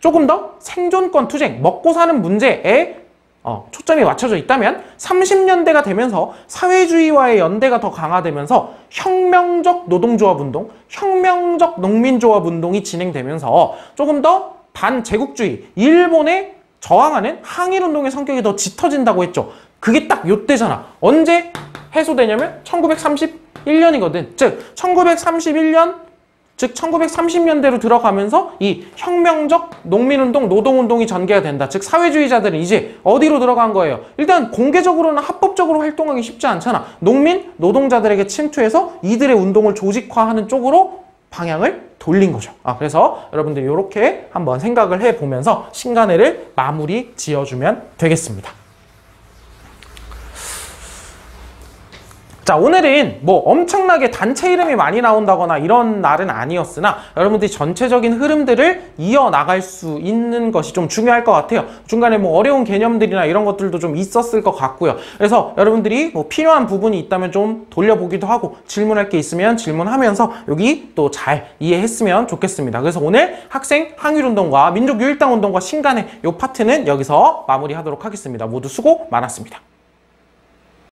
조금 더 생존권 투쟁, 먹고 사는 문제에 초점이 맞춰져 있다면 30년대가 되면서 사회주의와의 연대가 더 강화되면서 혁명적 노동조합 운동, 혁명적 농민조합 운동이 진행되면서 조금 더 반제국주의, 일본에 저항하는 항일운동의 성격이 더 짙어진다고 했죠. 그게 딱 요때잖아. 언제 해소되냐면 1931년이거든. 즉 1930년대로 들어가면서 이 혁명적 농민운동, 노동운동이 전개가 된다. 즉 사회주의자들은 이제 어디로 들어간 거예요? 일단 공개적으로는 합법적으로 활동하기 쉽지 않잖아. 농민, 노동자들에게 침투해서 이들의 운동을 조직화하는 쪽으로 방향을 돌린 거죠. 그래서 여러분들이 이렇게 한번 생각을 해보면서 신간회를 마무리 지어주면 되겠습니다. 자, 오늘은 뭐 엄청나게 단체 이름이 많이 나온다거나 이런 날은 아니었으나 여러분들이 전체적인 흐름들을 이어나갈 수 있는 것이 좀 중요할 것 같아요. 중간에 뭐 어려운 개념들이나 이런 것들도 좀 있었을 것 같고요. 그래서 여러분들이 뭐 필요한 부분이 있다면 좀 돌려보기도 하고 질문할 게 있으면 질문하면서 여기 또 잘 이해했으면 좋겠습니다. 그래서 오늘 학생 항일운동과 민족유일당운동과 신간의 이 파트는 여기서 마무리하도록 하겠습니다. 모두 수고 많았습니다.